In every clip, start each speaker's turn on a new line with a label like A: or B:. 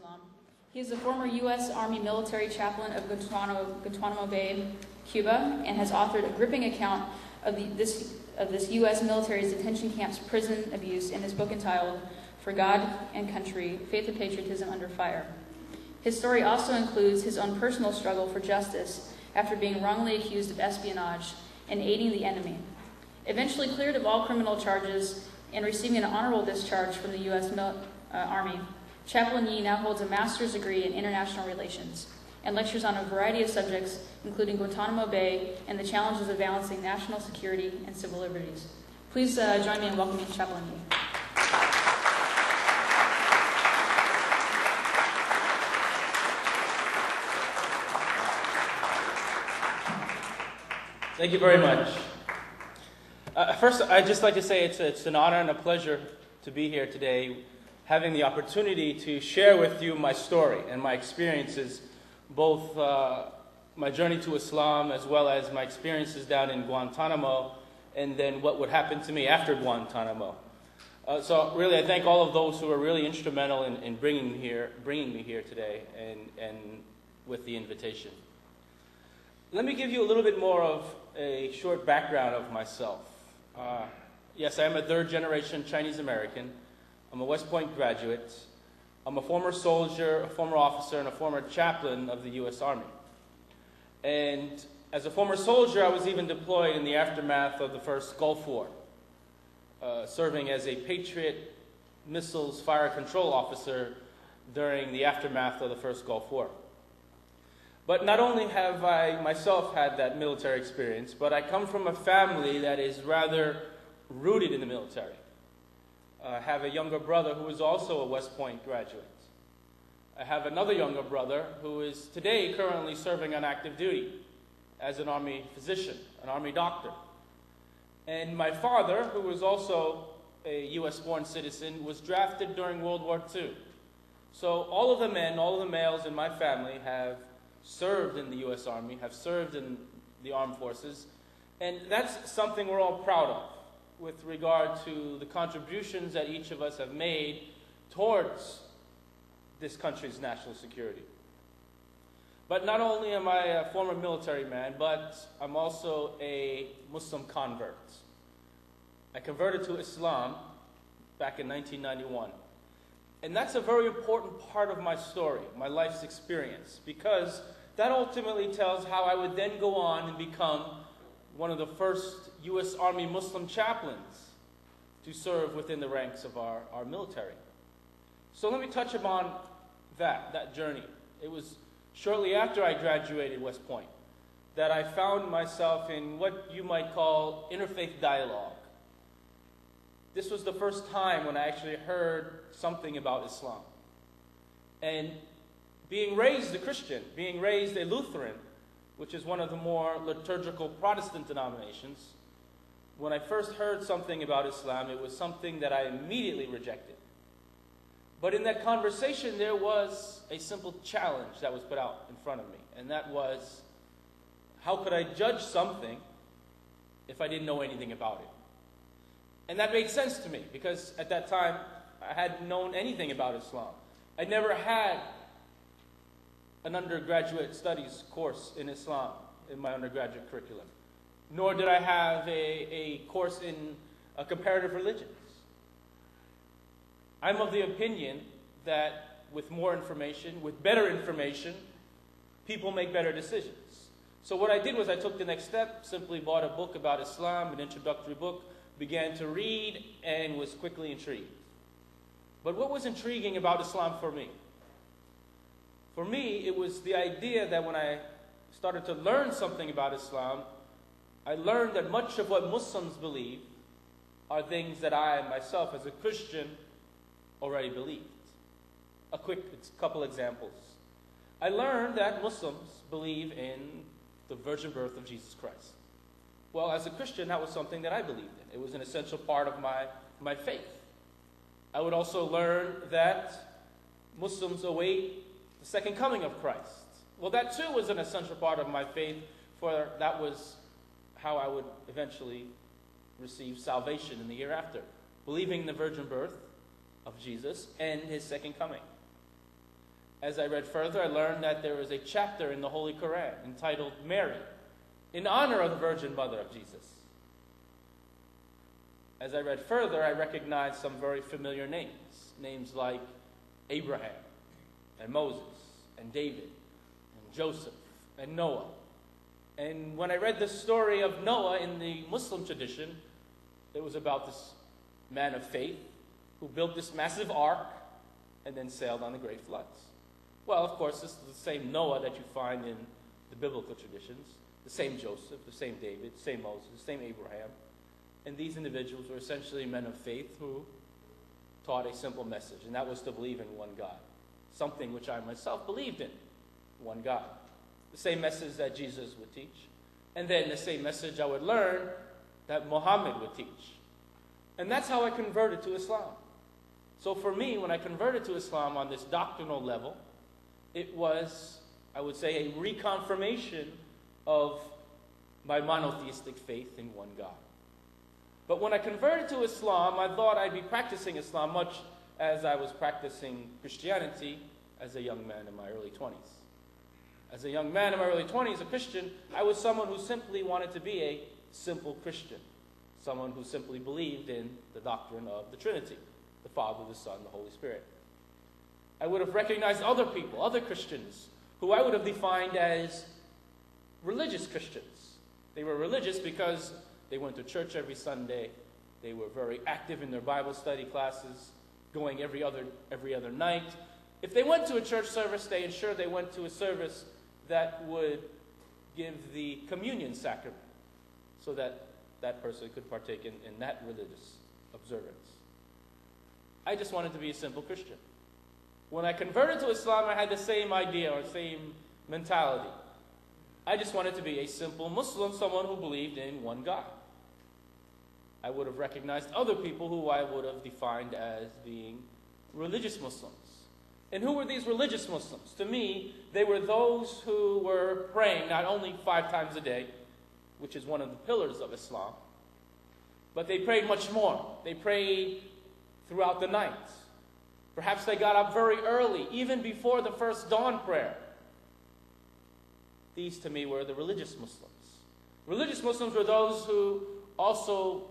A: Islam. He is the former U.S. Army military chaplain of Guantanamo Bay, Cuba, and has authored a gripping account of this U.S. military's detention camp's prison abuse in his book entitled For God and Country, Faith and Patriotism Under Fire. His story also includes his own personal struggle for justice after being wrongly accused of espionage and aiding the enemy. Eventually cleared of all criminal charges and receiving an honorable discharge from the U.S. Army, Chaplain Yee now holds a master's degree in international relations and lectures on a variety of subjects, including Guantanamo Bay and the challenges of balancing national security and civil liberties. Please join me in welcoming Chaplain Yee.
B: Thank you very much. First, I'd just like to say it's an honor and a pleasure to be here today, having the opportunity to share with you my story and my experiences, both my journey to Islam as well as my experiences down in Guantanamo, and then what would happen to me after Guantanamo. So really, I thank all of those who were really instrumental in bringing me here today and with the invitation. Let me give you a little bit more of a short background of myself. Yes, I am a third-generation Chinese American. I'm a West Point graduate. I'm a former soldier, a former officer, and a former chaplain of the U.S. Army. And as a former soldier, I was even deployed in the aftermath of the first Gulf War, serving as a Patriot missiles fire control officer during the aftermath of the first Gulf War. But not only have I myself had that military experience, but I come from a family that is rather rooted in the military. I have a younger brother who is also a West Point graduate. I have another younger brother who is today currently serving on active duty as an Army physician, an Army doctor. And my father, who was also a U.S.-born citizen, was drafted during World War II. So all of the males in my family have served in the U.S. Army, have served in the armed forces, and that's something we're all proud of with regard to the contributions that each of us have made towards this country's national security. But not only am I a former military man, but I'm also a Muslim convert. I converted to Islam back in 1991. And that's a very important part of my story, my life's experience, because that ultimately tells how I would then go on and become one of the first U.S. Army Muslim chaplains to serve within the ranks of our military. So let me touch upon that journey. It was shortly after I graduated West Point that I found myself in what you might call interfaith dialogue. This was the first time when I actually heard something about Islam. And being raised a Christian, being raised a Lutheran, which is one of the more liturgical Protestant denominations, when I first heard something about Islam, it was something that I immediately rejected. But in that conversation, there was a simple challenge that was put out in front of me, and that was, how could I judge something if I didn't know anything about it? And that made sense to me, because at that time, I hadn't known anything about Islam. I never had an undergraduate studies course in Islam in my undergraduate curriculum, nor did I have a course in comparative religions. I'm of the opinion that with more information, with better information, people make better decisions. So what I did was I took the next step, simply bought a book about Islam, an introductory book, began to read, and was quickly intrigued. But what was intriguing about Islam for me? For me, it was the idea that when I started to learn something about Islam, I learned that much of what Muslims believe are things that I, myself, as a Christian, already believed. A couple examples. I learned that Muslims believe in the virgin birth of Jesus Christ. Well, as a Christian, that was something that I believed in. It was an essential part of my faith. I would also learn that Muslims await the second coming of Christ. Well, that too was an essential part of my faith, for that was how I would eventually receive salvation in the hereafter, believing in the virgin birth of Jesus and his second coming. As I read further, I learned that there is a chapter in the Holy Quran entitled Mary, in honor of the Virgin Mother of Jesus. As I read further, I recognized some very familiar names. Names like Abraham, and Moses, and David, and Joseph, and Noah. And when I read the story of Noah in the Muslim tradition, it was about this man of faith who built this massive ark and then sailed on the great floods. Well, of course, this is the same Noah that you find in the biblical traditions, the same Joseph, the same David, the same Moses, the same Abraham. And these individuals were essentially men of faith who taught a simple message, and that was to believe in one God, something which I myself believed in, one God. The same message that Jesus would teach, and then the same message I would learn that Muhammad would teach. And that's how I converted to Islam. So for me, when I converted to Islam on this doctrinal level, it was, I would say, a reconfirmation of my monotheistic faith in one God. But when I converted to Islam, I thought I'd be practicing Islam much as I was practicing Christianity as a young man in my early 20s. As a young man in my early 20s, a Christian, I was someone who simply wanted to be a simple Christian. Someone who simply believed in the doctrine of the Trinity, the Father, the Son, the Holy Spirit. I would have recognized other people, other Christians, who I would have defined as religious Christians. They were religious because they went to church every Sunday. They were very active in their Bible study classes, going every other night. If they went to a church service, they ensured they went to a service that would give the communion sacrament so that that person could partake in that religious observance. I just wanted to be a simple Christian. When I converted to Islam, I had the same idea or same mentality. I just wanted to be a simple Muslim, someone who believed in one God. I would have recognized other people who I would have defined as being religious Muslims. And who were these religious Muslims? To me, they were those who were praying not only 5 times a day, which is one of the pillars of Islam, but they prayed much more. They prayed throughout the night. Perhaps they got up very early, even before the first dawn prayer. These, to me, were the religious Muslims. Religious Muslims were those who also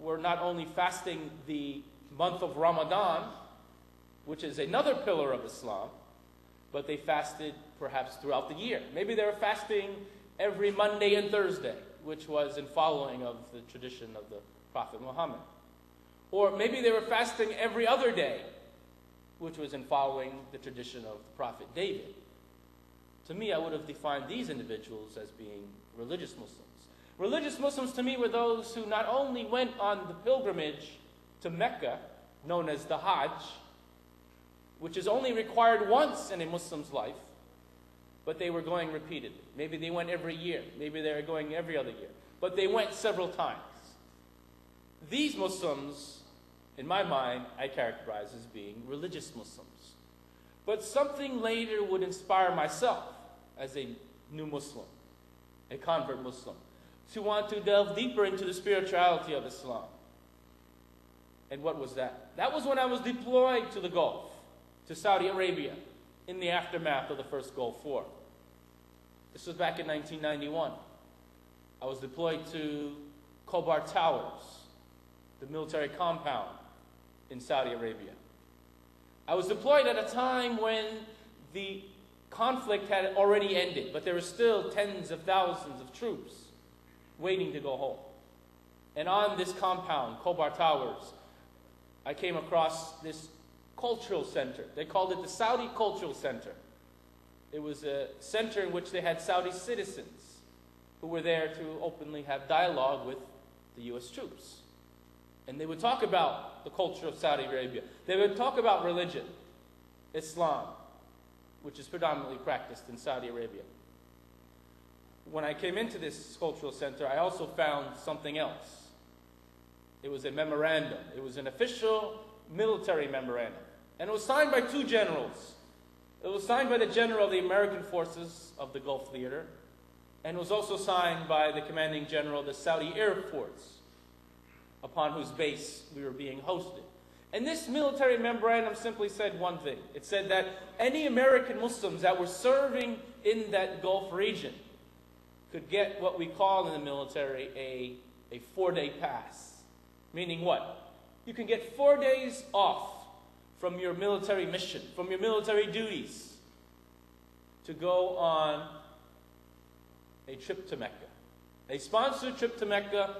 B: were not only fasting the month of Ramadan, which is another pillar of Islam, but they fasted perhaps throughout the year. Maybe they were fasting every Monday and Thursday, which was in following of the tradition of the Prophet Muhammad. Or maybe they were fasting every other day, which was in following the tradition of the Prophet David. To me, I would have defined these individuals as being religious Muslims. Religious Muslims to me were those who not only went on the pilgrimage to Mecca, known as the Hajj, which is only required once in a Muslim's life, but they were going repeatedly. Maybe they went every year. Maybe they were going every other year. But they went several times. These Muslims, in my mind, I characterize as being religious Muslims. But something later would inspire myself as a new Muslim, a convert Muslim, to want to delve deeper into the spirituality of Islam. And what was that? That was when I was deployed to the Gulf, to Saudi Arabia, in the aftermath of the first Gulf War. This was back in 1991. I was deployed to Khobar Towers, the military compound in Saudi Arabia. I was deployed at a time when the conflict had already ended, but there were still tens of thousands of troops waiting to go home. And on this compound, Khobar Towers, I came across this cultural center. They called it the Saudi Cultural Center. It was a center in which they had Saudi citizens who were there to openly have dialogue with the U.S. troops. And they would talk about the culture of Saudi Arabia. They would talk about religion, Islam, which is predominantly practiced in Saudi Arabia. When I came into this cultural center, I also found something else. It was a memorandum. It was an official military memorandum. And it was signed by 2 generals. It was signed by the general of the American forces of the Gulf Theater, and it was also signed by the commanding general of the Saudi Air Force, upon whose base we were being hosted. And this military memorandum simply said one thing. It said that any American Muslims that were serving in that Gulf region could get what we call in the military a 4-day pass. Meaning what? You can get 4 days off from your military mission, from your military duties, to go on a trip to Mecca. A sponsored trip to Mecca,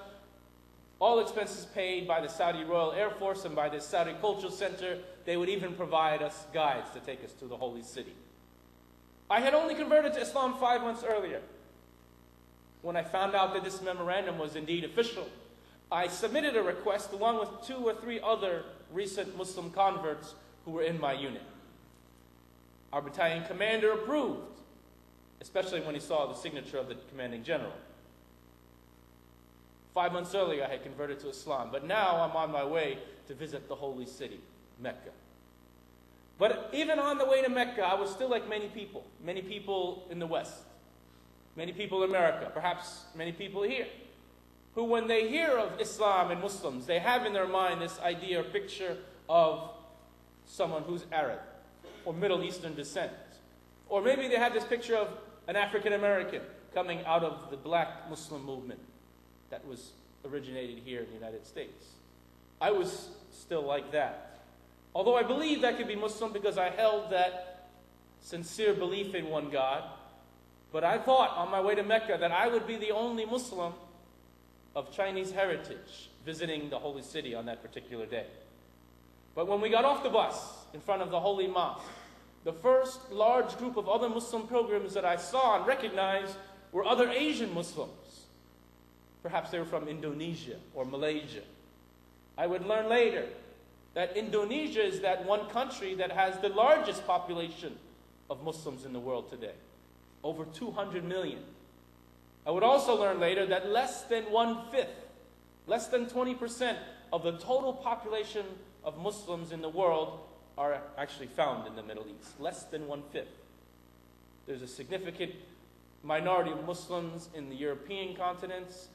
B: all expenses paid by the Saudi Royal Air Force and by the Saudi Cultural Center. They would even provide us guides to take us to the holy city. I had only converted to Islam 5 months earlier. When I found out that this memorandum was indeed official, I submitted a request along with 2 or 3 other recent Muslim converts who were in my unit. Our battalion commander approved, especially when he saw the signature of the commanding general. 5 months earlier, I had converted to Islam, but now I'm on my way to visit the holy city, Mecca. But even on the way to Mecca, I was still like many people in the West, many people in America, perhaps many people here, who when they hear of Islam and Muslims, they have in their mind this idea or picture of someone who's Arab or Middle Eastern descent. Or maybe they have this picture of an African American coming out of the black Muslim movement that was originated here in the United States. I was still like that. Although I believed I could be Muslim because I held that sincere belief in one God, but I thought on my way to Mecca that I would be the only Muslim of Chinese heritage visiting the holy city on that particular day. But when we got off the bus in front of the holy mosque, the first large group of other Muslim pilgrims that I saw and recognized were other Asian Muslims. Perhaps they were from Indonesia or Malaysia. I would learn later that Indonesia is that one country that has the largest population of Muslims in the world today. Over 200 million. I would also learn later that less than 1/5, less than 20% of the total population of Muslims in the world are actually found in the Middle East. Less than 1/5. There's a significant minority of Muslims in the European continents,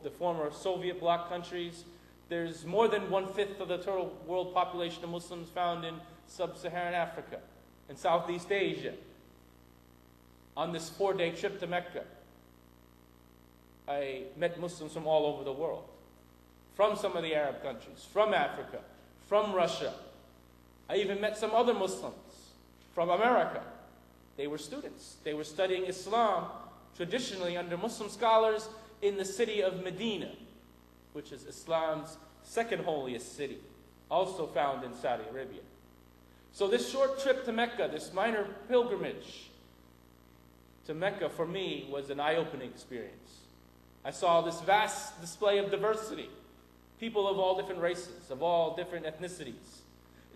B: the former Soviet bloc countries. There's more than 1/5 of the total world population of Muslims found in sub-Saharan Africa and Southeast Asia. On this 4-day trip to Mecca, I met Muslims from all over the world, from some of the Arab countries, from Africa, from Russia. I even met some other Muslims from America. They were students. They were studying Islam traditionally under Muslim scholars in the city of Medina, which is Islam's second holiest city, also found in Saudi Arabia. So this short trip to Mecca, this minor pilgrimage to Mecca for me was an eye-opening experience. I saw this vast display of diversity, people of all different races, of all different ethnicities,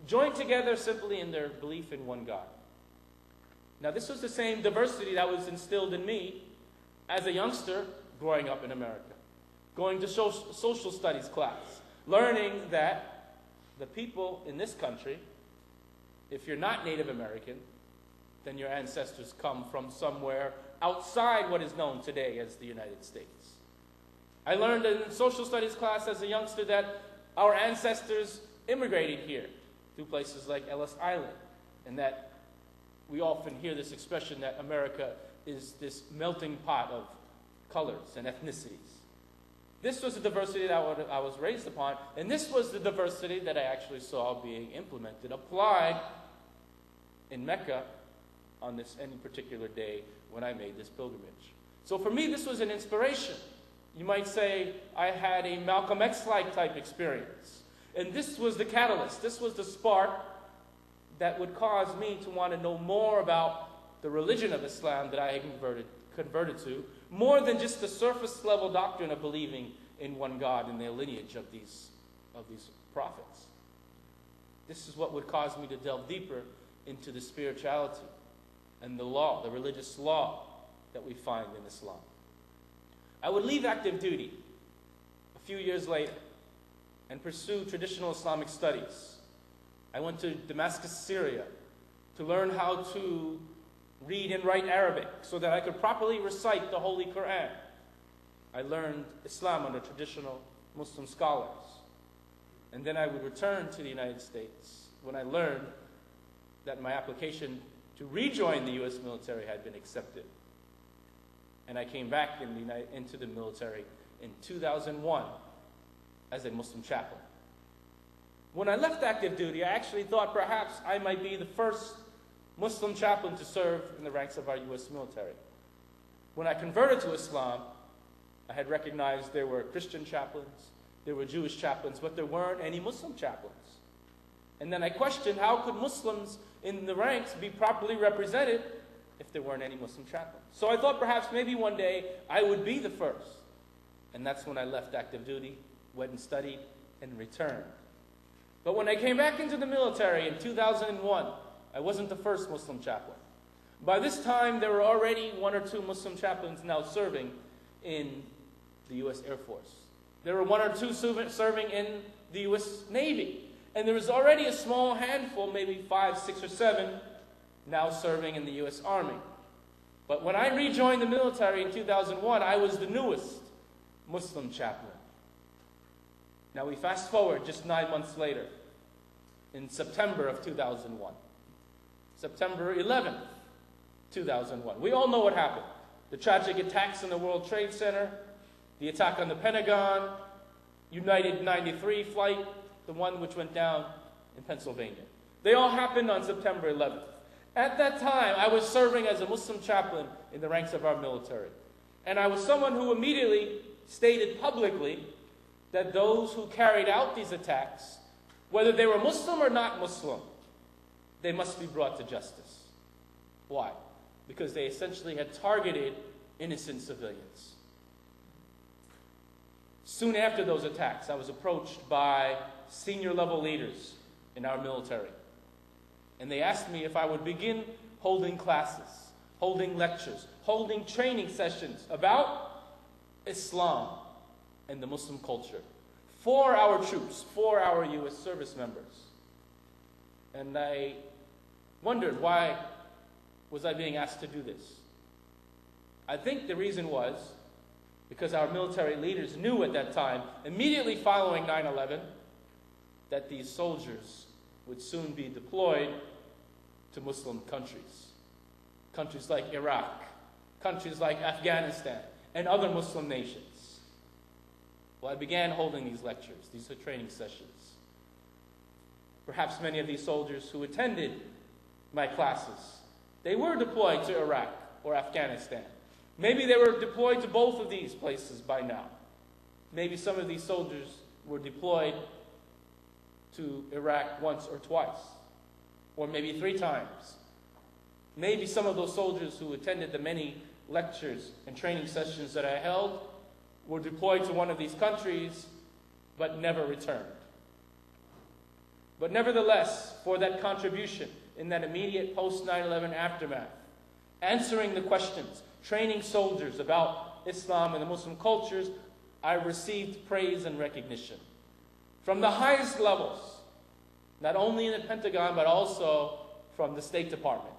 B: joined together simply in their belief in one God. Now this was the same diversity that was instilled in me as a youngster growing up in America, going to social studies class, learning that the people in this country, if you're not Native American, then your ancestors come from somewhere outside what is known today as the United States. I learned in social studies class as a youngster that our ancestors immigrated here through places like Ellis Island, and that we often hear this expression that America is this melting pot of colors and ethnicities. This was the diversity that I was raised upon, and this was the diversity that I actually saw being implemented, applied in Mecca on any particular day when I made this pilgrimage. So for me, this was an inspiration. You might say I had a Malcolm X-like type experience. And this was the catalyst, this was the spark that would cause me to want to know more about the religion of Islam that I had converted to, more than just the surface level doctrine of believing in one God and the lineage of these prophets. This is what would cause me to delve deeper into the spirituality and the law, the religious law that we find in Islam. I would leave active duty a few years later and pursue traditional Islamic studies. I went to Damascus, Syria, to learn how to read and write Arabic so that I could properly recite the Holy Quran. I learned Islam under traditional Muslim scholars. And then I would return to the United States when I learned that my application to rejoin the U.S. military had been accepted. And I came back into the military in 2001 as a Muslim chaplain. When I left active duty, I actually thought perhaps I might be the first Muslim chaplain to serve in the ranks of our U.S. military. When I converted to Islam, I had recognized there were Christian chaplains, there were Jewish chaplains, but there weren't any Muslim chaplains. And then I questioned, how could Muslims in the ranks be properly represented if there weren't any Muslim chaplains? So I thought perhaps maybe one day I would be the first. And that's when I left active duty, went and studied, and returned. But when I came back into the military in 2001, I wasn't the first Muslim chaplain. By this time, there were already 1 or 2 Muslim chaplains now serving in the U.S. Air Force. There were 1 or 2 serving in the U.S. Navy. And there was already a small handful, maybe 5, 6, or 7, now serving in the U.S. Army. But when I rejoined the military in 2001, I was the newest Muslim chaplain. Now we fast forward just 9 months later, in September of 2001. September 11th, 2001. We all know what happened. The tragic attacks in the World Trade Center, the attack on the Pentagon, United 93 flight, the one which went down in Pennsylvania. They all happened on September 11th. At that time, I was serving as a Muslim chaplain in the ranks of our military. And I was someone who immediately stated publicly that those who carried out these attacks, whether they were Muslim or not Muslim, they must be brought to justice. Why? Because they essentially had targeted innocent civilians. Soon after those attacks, I was approached by senior level leaders in our military. And they asked me if I would begin holding classes, holding lectures, holding training sessions about Islam and the Muslim culture for our troops, for our U.S. service members. And I wondered, why was I being asked to do this? I think the reason was because our military leaders knew at that time, immediately following 9/11, that these soldiers would soon be deployed to Muslim countries. Countries like Iraq, countries like Afghanistan, and other Muslim nations. Well, I began holding these lectures, these training sessions. Perhaps many of these soldiers who attended my classes, they were deployed to Iraq or Afghanistan. Maybe they were deployed to both of these places by now. Maybe some of these soldiers were deployed to Iraq once or twice, or maybe 3 times. Maybe some of those soldiers who attended the many lectures and training sessions that I held were deployed to one of these countries, but never returned. But nevertheless, for that contribution in that immediate post-9/11 aftermath, answering the questions, training soldiers about Islam and the Muslim cultures, I received praise and recognition from the highest levels, not only in the Pentagon, but also from the State Department.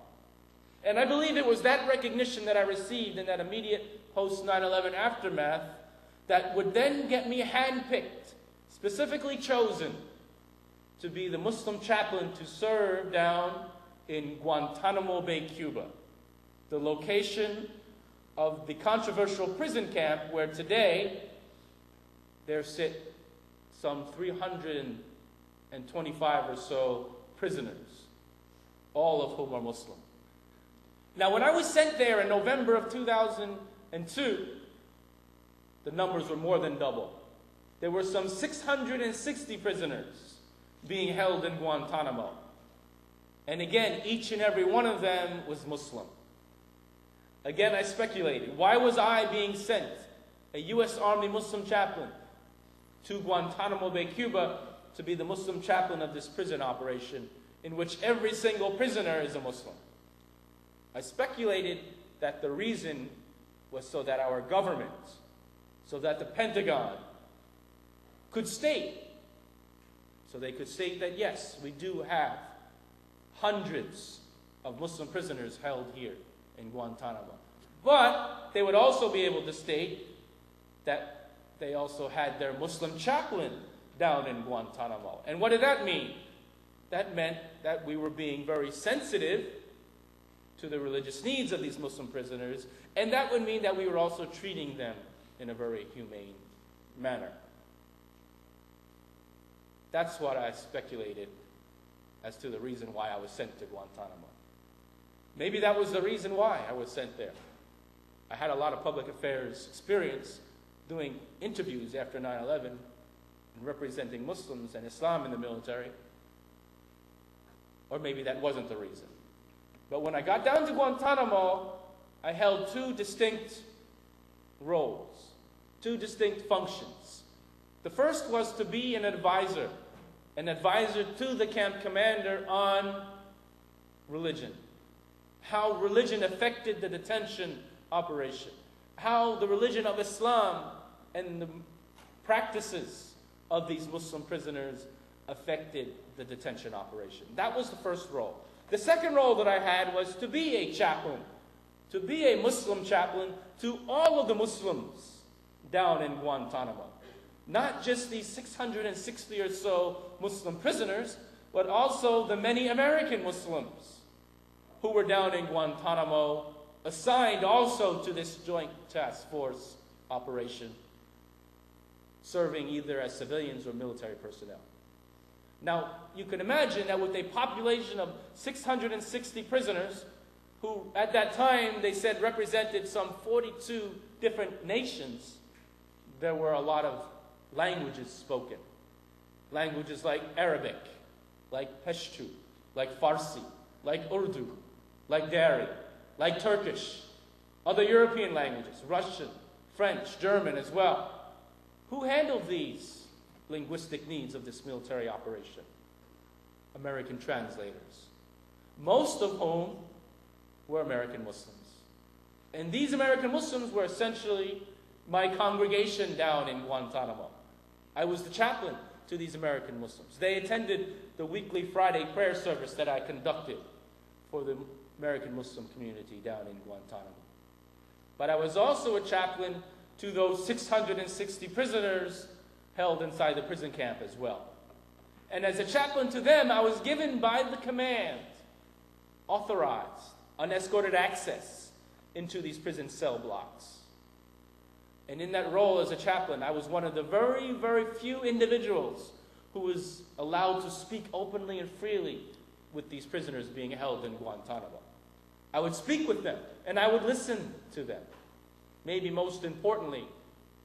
B: And I believe it was that recognition that I received in that immediate post-9/11 aftermath that would then get me handpicked, specifically chosen, to be the Muslim chaplain to serve down in Guantanamo Bay, Cuba, the location of the controversial prison camp where today there sit some 325 or so prisoners, all of whom are Muslim. Now, when I was sent there in November of 2002, the numbers were more than double. There were some 660 prisoners being held in Guantanamo. And again, each and every one of them was Muslim. Again, I speculated, why was I being sent, a U.S. Army Muslim chaplain, to Guantanamo Bay, Cuba, to be the Muslim chaplain of this prison operation, in which every single prisoner is a Muslim? I speculated that the reason was so that our government, so that the Pentagon could state, so they could state that yes, we do have hundreds of Muslim prisoners held here in Guantanamo. But they would also be able to state that they also had their Muslim chaplain down in Guantanamo. And what did that mean? That meant that we were being very sensitive to the religious needs of these Muslim prisoners, and that would mean that we were also treating them in a very humane manner. That's what I speculated as to the reason why I was sent to Guantanamo. Maybe that was the reason why I was sent there. I had a lot of public affairs experience doing interviews after 9/11 and representing Muslims and Islam in the military. Or maybe that wasn't the reason. But when I got down to Guantanamo, I held two distinct roles, two distinct functions. The first was to be an advisor to the camp commander on religion, how religion affected the detention operation, how the religion of Islam and the practices of these Muslim prisoners affected the detention operation. That was the first role. The second role that I had was to be a chaplain, to be a Muslim chaplain to all of the Muslims down in Guantanamo. Not just these 660 or so Muslim prisoners, but also the many American Muslims who were down in Guantanamo, assigned also to this joint task force operation, serving either as civilians or military personnel. Now, you can imagine that with a population of 660 prisoners, who at that time they said represented some 42 different nations, there were a lot of languages spoken. Languages like Arabic, like Pashto, like Farsi, like Urdu, like Dari, like Turkish, other European languages, Russian, French, German as well. Who handled these linguistic needs of this military operation? American translators, most of whom were American Muslims. And these American Muslims were essentially my congregation down in Guantanamo. I was the chaplain to these American Muslims. They attended the weekly Friday prayer service that I conducted for the American Muslim community down in Guantanamo. But I was also a chaplain to those 660 prisoners held inside the prison camp as well. And as a chaplain to them, I was given by the command, authorized, unescorted access into these prison cell blocks. And in that role as a chaplain, I was one of the very, very few individuals who was allowed to speak openly and freely with these prisoners being held in Guantanamo. I would speak with them, and I would listen to them. Maybe most importantly,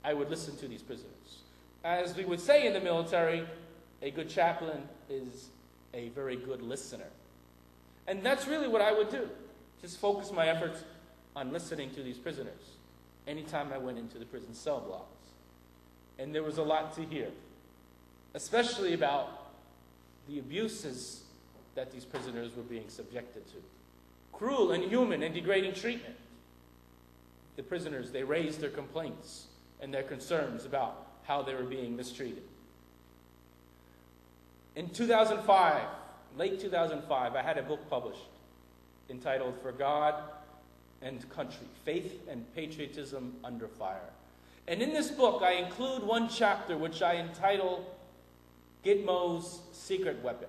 B: I would listen to these prisoners. As we would say in the military, a good chaplain is a very good listener. And that's really what I would do. Just focus my efforts on listening to these prisoners anytime I went into the prison cell blocks. And there was a lot to hear, especially about the abuses that these prisoners were being subjected to. Cruel, inhuman, and degrading treatment. The prisoners, they raised their complaints and their concerns about how they were being mistreated. In 2005, late 2005, I had a book published entitled For God and Country, Faith and Patriotism Under Fire. And in this book, I include one chapter which I entitle Gitmo's Secret Weapon.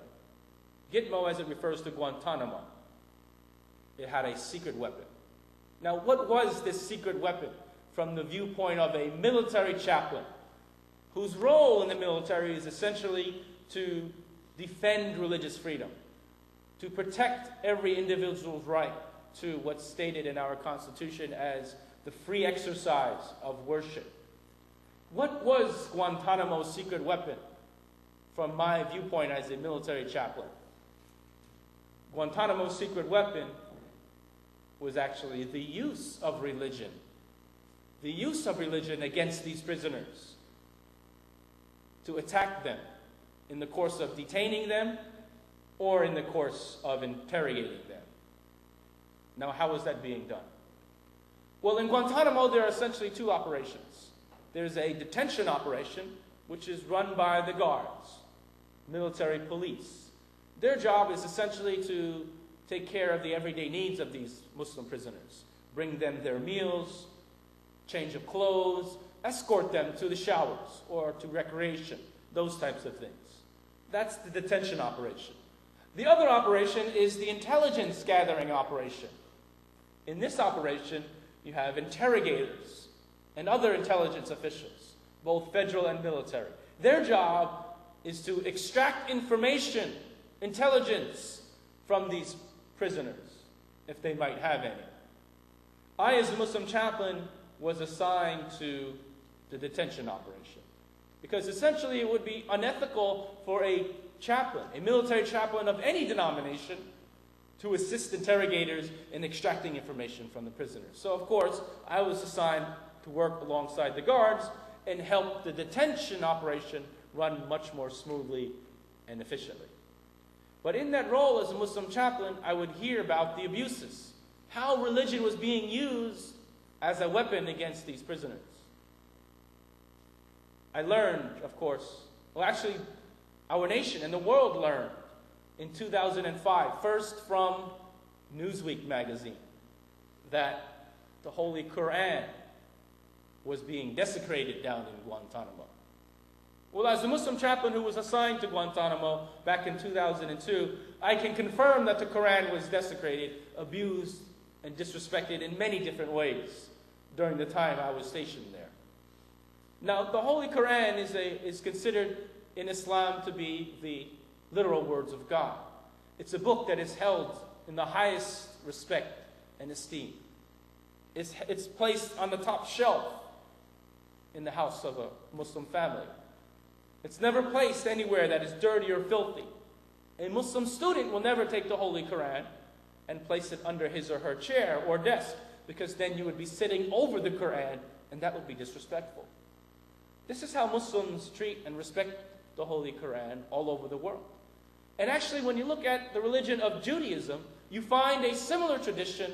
B: Gitmo, as it refers to Guantanamo, it had a secret weapon. Now, what was this secret weapon from the viewpoint of a military chaplain whose role in the military is essentially to defend religious freedom, to protect every individual's right to what's stated in our Constitution as the free exercise of worship? What was Guantanamo's secret weapon from my viewpoint as a military chaplain? Guantanamo's secret weapon was actually the use of religion. The use of religion against these prisoners, to attack them in the course of detaining them or in the course of interrogating them. Now, how is that being done? Well, in Guantanamo, there are essentially two operations. There's a detention operation, which is run by the guards, military police. Their job is essentially to take care of the everyday needs of these Muslim prisoners, bring them their meals, change of clothes, escort them to the showers or to recreation, those types of things. That's the detention operation. The other operation is the intelligence gathering operation. In this operation, you have interrogators and other intelligence officials, both federal and military. Their job is to extract information, intelligence from these prisoners, if they might have any. I, as a Muslim chaplain, was assigned to the detention operation, because essentially it would be unethical for a chaplain, a military chaplain of any denomination, to assist interrogators in extracting information from the prisoners. So, of course, I was assigned to work alongside the guards and help the detention operation run much more smoothly and efficiently. But in that role as a Muslim chaplain, I would hear about the abuses, how religion was being used as a weapon against these prisoners. I learned, of course, well, actually, our nation and the world learned in 2005, first from Newsweek magazine, that the Holy Quran was being desecrated down in Guantanamo. Well, as a Muslim chaplain who was assigned to Guantanamo back in 2002, I can confirm that the Quran was desecrated, abused, and disrespected in many different ways during the time I was stationed there. Now, the Holy Quran is considered in Islam to be the literal words of God. It's a book that is held in the highest respect and esteem. It's placed on the top shelf in the house of a Muslim family. It's never placed anywhere that is dirty or filthy. A Muslim student will never take the Holy Quran and place it under his or her chair or desk, because then you would be sitting over the Quran, and that would be disrespectful. This is how Muslims treat and respect the Holy Quran all over the world. And actually, when you look at the religion of Judaism, you find a similar tradition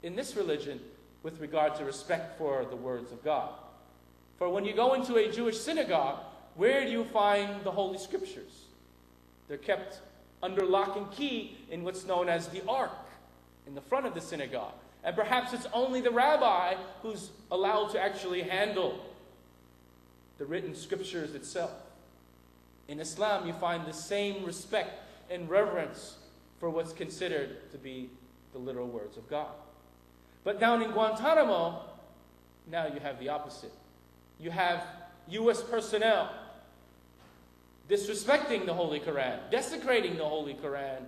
B: in this religion with regard to respect for the words of God. For when you go into a Jewish synagogue, where do you find the Holy Scriptures? They're kept under lock and key in what's known as the Ark, in the front of the synagogue. And perhaps it's only the rabbi who's allowed to actually handle the written Scriptures itself. In Islam, you find the same respect and reverence for what's considered to be the literal words of God. But down in Guantanamo, now you have the opposite. You have U.S. personnel disrespecting the Holy Quran, desecrating the Holy Quran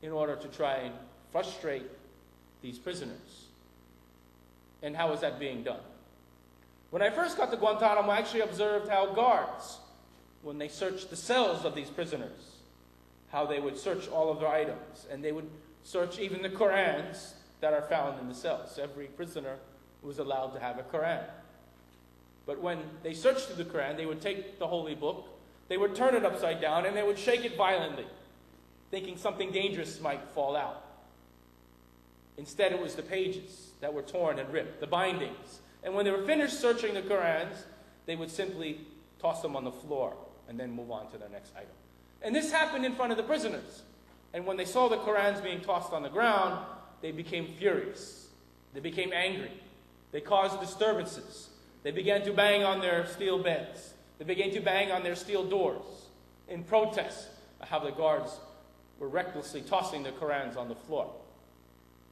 B: in order to try and frustrate these prisoners. And how is that being done? When I first got to Guantanamo, I actually observed how guards, when they searched the cells of these prisoners, how they would search all of their items, and they would search even the Qurans that are found in the cells. Every prisoner was allowed to have a Quran. But when they searched through the Quran, they would take the holy book, they would turn it upside down, and they would shake it violently, thinking something dangerous might fall out. Instead, it was the pages that were torn and ripped, the bindings. And when they were finished searching the Qurans, they would simply toss them on the floor and then move on to their next item. And this happened in front of the prisoners. And when they saw the Qurans being tossed on the ground, they became furious. They became angry. They caused disturbances. They began to bang on their steel beds. They began to bang on their steel doors in protest of how the guards were recklessly tossing the Qurans on the floor.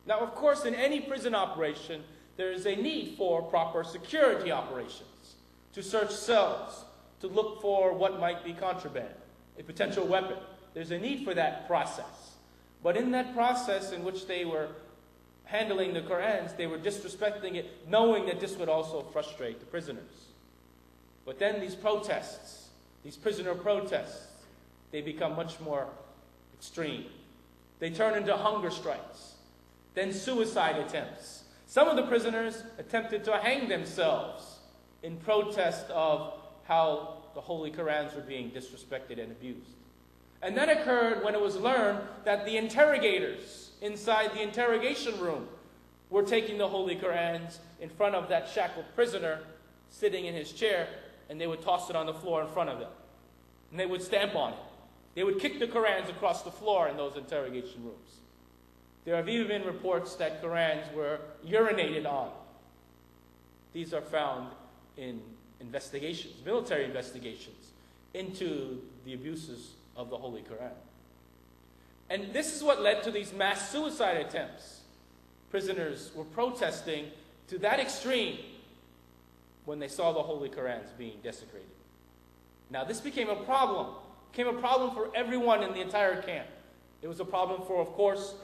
B: Now, of course, in any prison operation, there is a need for proper security operations, to search cells, to look for what might be contraband, a potential weapon. There's a need for that process. But in that process in which they were handling the Qurans, they were disrespecting it, knowing that this would also frustrate the prisoners. But then these protests, these prisoner protests, they become much more extreme. They turn into hunger strikes, then suicide attempts. Some of the prisoners attempted to hang themselves in protest of how the Holy Qurans were being disrespected and abused. And that occurred when it was learned that the interrogators inside the interrogation room were taking the Holy Qurans in front of that shackled prisoner sitting in his chair, and they would toss it on the floor in front of them. And they would stamp on it. They would kick the Qurans across the floor in those interrogation rooms. There have even been reports that Qurans were urinated on. These are found in investigations, military investigations, into the abuses of the Holy Quran. And this is what led to these mass suicide attempts. Prisoners were protesting to that extreme when they saw the Holy Qurans being desecrated. Now this became a problem. It became a problem for everyone in the entire camp. It was a problem for, of course,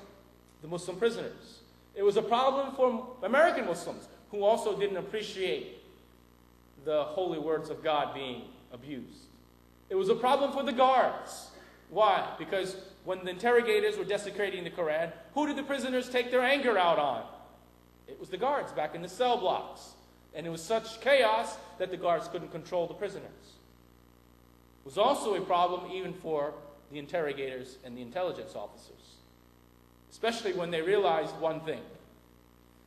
B: the Muslim prisoners. It was a problem for American Muslims who also didn't appreciate the holy words of God being abused. It was a problem for the guards. Why? Because when the interrogators were desecrating the Quran, who did the prisoners take their anger out on? It was the guards back in the cell blocks. And it was such chaos that the guards couldn't control the prisoners. It was also a problem even for the interrogators and the intelligence officers, especially when they realized one thing.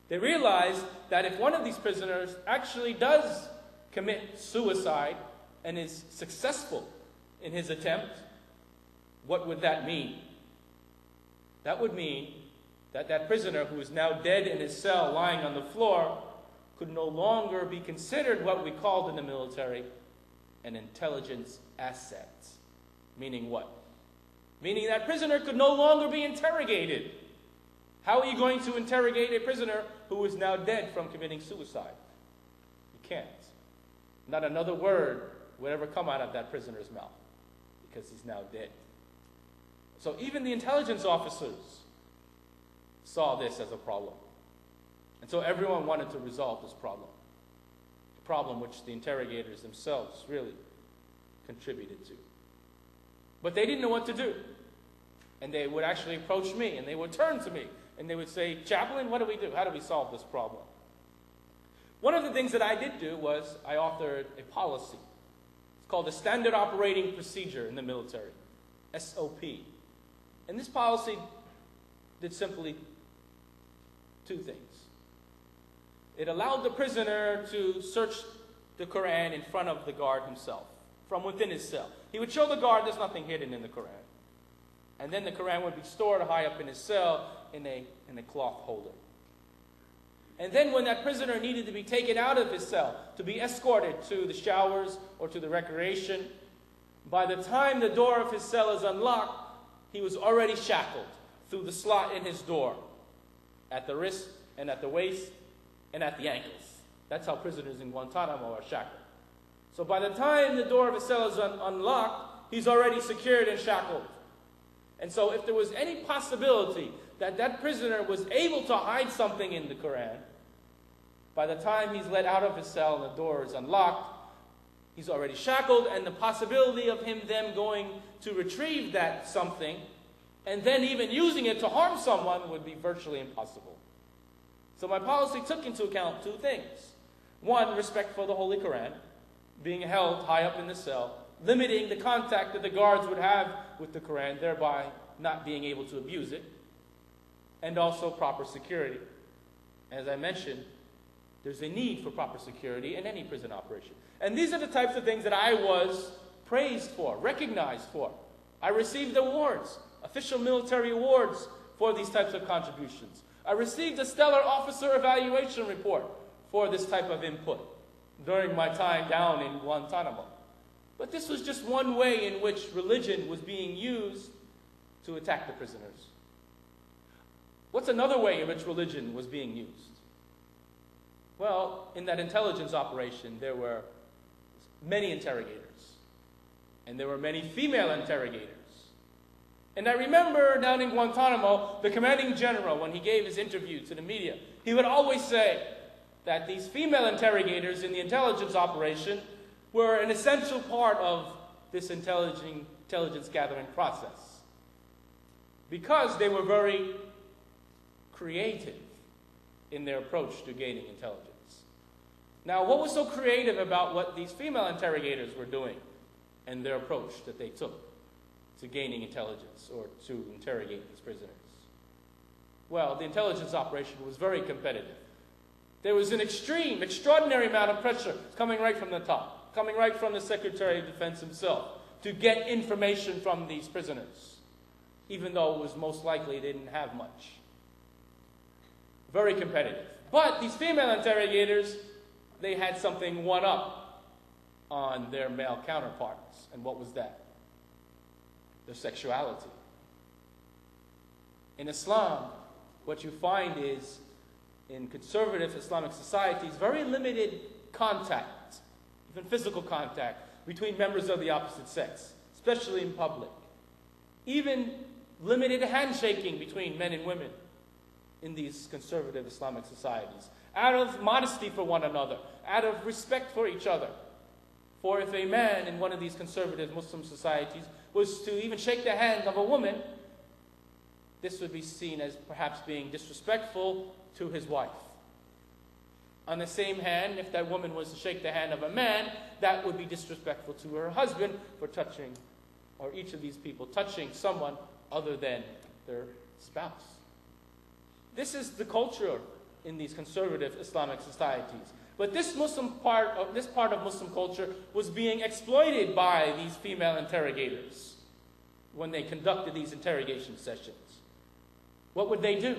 B: They realized that if one of these prisoners actually does commit suicide and is successful in his attempt, what would that mean? That would mean that that prisoner who is now dead in his cell lying on the floor could no longer be considered what we called in the military an intelligence asset. Meaning what? Meaning that prisoner could no longer be interrogated. How are you going to interrogate a prisoner who is now dead from committing suicide? You can't. Not another word would ever come out of that prisoner's mouth because he's now dead. So even the intelligence officers saw this as a problem. And so everyone wanted to resolve this problem. A problem which the interrogators themselves really contributed to. But they didn't know what to do. And they would actually approach me and they would turn to me and they would say, "Chaplain, what do we do? How do we solve this problem?" One of the things that I did do was I authored a policy. It's called the Standard Operating Procedure in the military, SOP. And this policy did simply two things. It allowed the prisoner to search the Quran in front of the guard himself, from within his cell. He would show the guard there's nothing hidden in the Quran. And then the Quran would be stored high up in his cell in a cloth holder. And then when that prisoner needed to be taken out of his cell to be escorted to the showers or to the recreation, by the time the door of his cell is unlocked, he was already shackled through the slot in his door, at the wrist and at the waist and at the ankles. That's how prisoners in Guantanamo are shackled. So by the time the door of his cell is unlocked, he's already secured and shackled. And so if there was any possibility that that prisoner was able to hide something in the Quran, by the time he's let out of his cell and the door is unlocked, he's already shackled, and the possibility of them going to retrieve that something and then even using it to harm someone would be virtually impossible. So my policy took into account two things. One, respect for the Holy Quran, being held high up in the cell, limiting the contact that the guards would have with the Quran, thereby not being able to abuse it, and also proper security. As I mentioned, there's a need for proper security in any prison operation. And these are the types of things that I was praised for, recognized for. I received awards, official military awards for these types of contributions. I received a Stellar Officer Evaluation Report for this type of input during my time down in Guantanamo. But this was just one way in which religion was being used to attack the prisoners. What's another way in which religion was being used? Well, in that intelligence operation, there were many interrogators. And there were many female interrogators. And I remember down in Guantanamo, the commanding general, when he gave his interview to the media, he would always say that these female interrogators in the intelligence operation were an essential part of this intelligence gathering process. Because they were very creative in their approach to gaining intelligence. Now, what was so creative about what these female interrogators were doing and their approach that they took to gaining intelligence or to interrogate these prisoners? Well, the intelligence operation was very competitive. There was an extraordinary amount of pressure coming right from the top, coming right from the Secretary of Defense himself to get information from these prisoners, even though it was most likely they didn't have much. Very competitive. But these female interrogators, they had something one up. on their male counterparts. And what was that? Their sexuality. In Islam, what you find is, in conservative Islamic societies, very limited contact, even physical contact, between members of the opposite sex, especially in public. Even limited handshaking between men and women in these conservative Islamic societies, out of modesty for one another, out of respect for each other. For if a man in one of these conservative Muslim societies was to even shake the hand of a woman, this would be seen as perhaps being disrespectful to his wife. On the same hand, if that woman was to shake the hand of a man, that would be disrespectful to her husband for touching, or each of these people touching someone other than their spouse. This is the culture in these conservative Islamic societies. But this part of Muslim culture was being exploited by these female interrogators when they conducted these interrogation sessions. What would they do?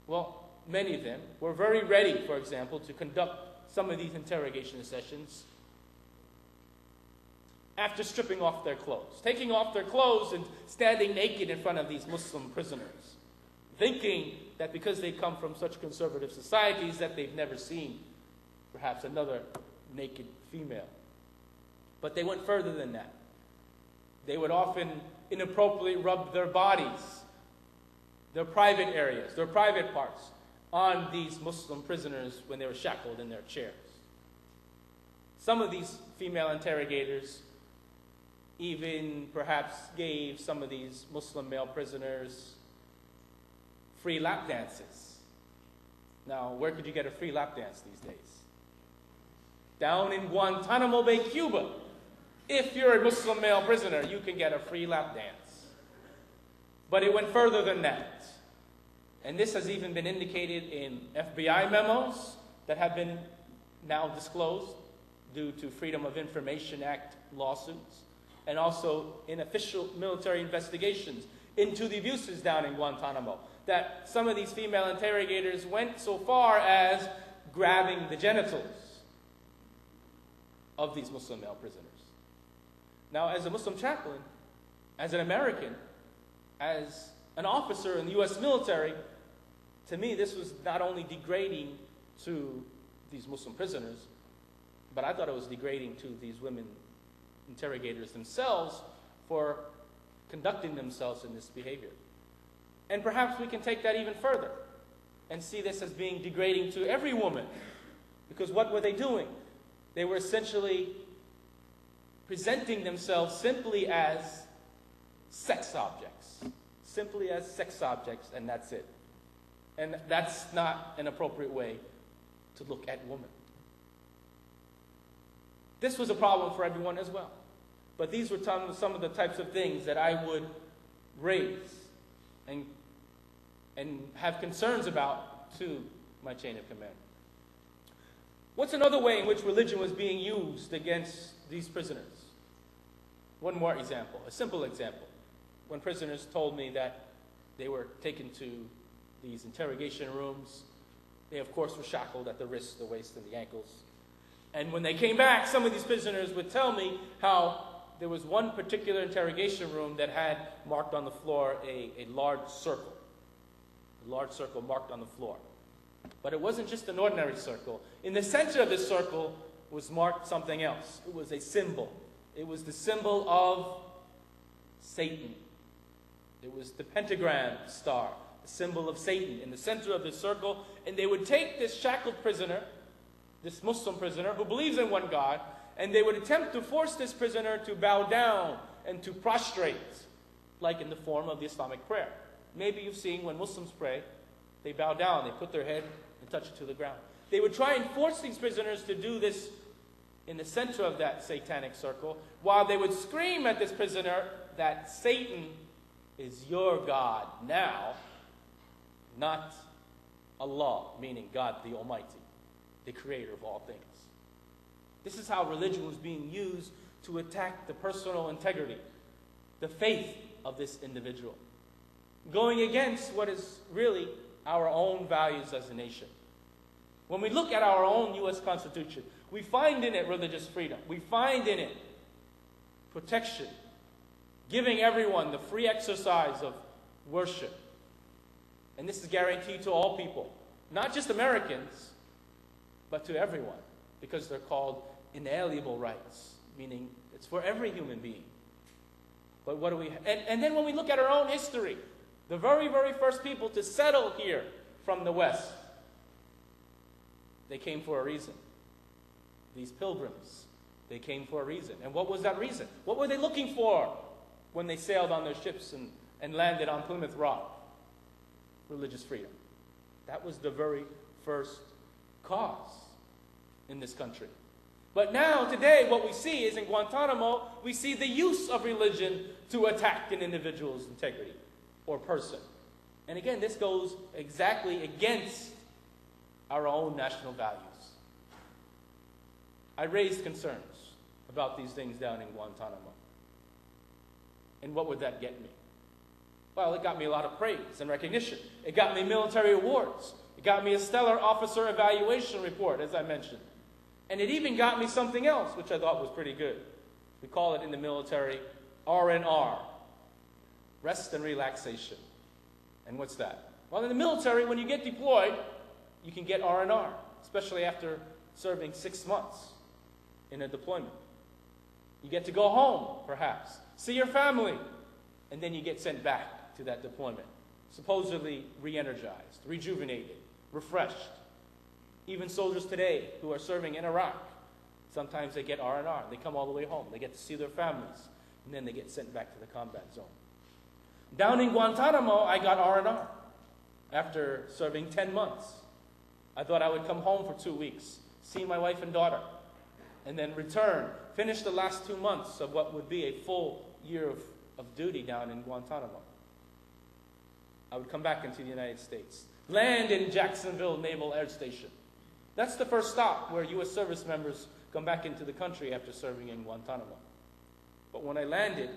B: Well, many of them were very ready, for example, to conduct some of these interrogation sessions after stripping off their clothes, taking off their clothes and standing naked in front of these Muslim prisoners, thinking that because they come from such conservative societies that they've never seen perhaps another naked female. But they went further than that. They would often inappropriately rub their bodies, their private areas, their private parts, on these Muslim prisoners when they were shackled in their chairs. Some of these female interrogators even perhaps gave some of these Muslim male prisoners free lap dances. Now, where could you get a free lap dance these days? Down in Guantanamo Bay, Cuba, if you're a Muslim male prisoner, you can get a free lap dance. But it went further than that. And this has even been indicated in FBI memos that have been now disclosed due to Freedom of Information Act lawsuits, and also in official military investigations into the abuses down in Guantanamo, that some of these female interrogators went so far as grabbing the genitals of these Muslim male prisoners. Now, as a Muslim chaplain, as an American, as an officer in the U.S. military, to me this was not only degrading to these Muslim prisoners, but I thought it was degrading to these women interrogators themselves for conducting themselves in this behavior. And perhaps we can take that even further and see this as being degrading to every woman. Because what were they doing? They were essentially presenting themselves simply as sex objects. Simply as sex objects, and that's it. And that's not an appropriate way to look at women. This was a problem for everyone as well. But these were some of the types of things that I would raise and have concerns about to my chain of command. What's another way in which religion was being used against these prisoners? One more example, a simple example. When prisoners told me that they were taken to these interrogation rooms, they of course were shackled at the wrists, the waist, and the ankles. And when they came back, some of these prisoners would tell me how there was one particular interrogation room that had marked on the floor a large circle. A large circle marked on the floor. But it wasn't just an ordinary circle. In the center of this circle was marked something else. It was a symbol. It was the symbol of Satan. It was the pentagram star, the symbol of Satan in the center of this circle. And they would take this shackled prisoner, this Muslim prisoner who believes in one God, and they would attempt to force this prisoner to bow down and to prostrate, like in the form of the Islamic prayer. Maybe you've seen when Muslims pray, they bow down, they put their head and touch it to the ground. They would try and force these prisoners to do this in the center of that satanic circle, while they would scream at this prisoner that Satan is your God now, not Allah, meaning God the Almighty, the creator of all things. This is how religion was being used to attack the personal integrity, the faith of this individual, going against what is really our own values as a nation. When we look at our own U.S. Constitution, We find in it religious freedom. We find in it protection, giving everyone the free exercise of worship. And this is guaranteed to all people, not just Americans, but to everyone, because they're called inalienable rights, meaning it's for every human being. But what do we... And then when we look at our own history, the very, very first people to settle here from the West, they came for a reason. These pilgrims, they came for a reason. And what was that reason? What were they looking for when they sailed on their ships and landed on Plymouth Rock? Religious freedom. That was the very first cause in this country. But now, today, what we see is in Guantanamo, we see the use of religion to attack an individual's integrity or person. And again, this goes exactly against our own national values. I raised concerns about these things down in Guantanamo. And what would that get me? Well, it got me a lot of praise and recognition. It got me military awards. It got me a stellar officer evaluation report, as I mentioned. And it even got me something else, which I thought was pretty good. We call it in the military R&R, rest and relaxation. And what's that? Well, in the military, when you get deployed, you can get R&R, especially after serving 6 months in a deployment. You get to go home, perhaps, see your family, and then you get sent back to that deployment, supposedly re-energized, rejuvenated, refreshed. Even soldiers today who are serving in Iraq, sometimes they get R&R. They come all the way home. They get to see their families, and then they get sent back to the combat zone. Down in Guantanamo, I got R&R after serving 10 months. I thought I would come home for 2 weeks, see my wife and daughter, and then return, finish the last 2 months of what would be a full year of duty down in Guantanamo. I would come back into the United States, land in Jacksonville Naval Air Station. That's the first stop where U.S. service members come back into the country after serving in Guantanamo. But when I landed,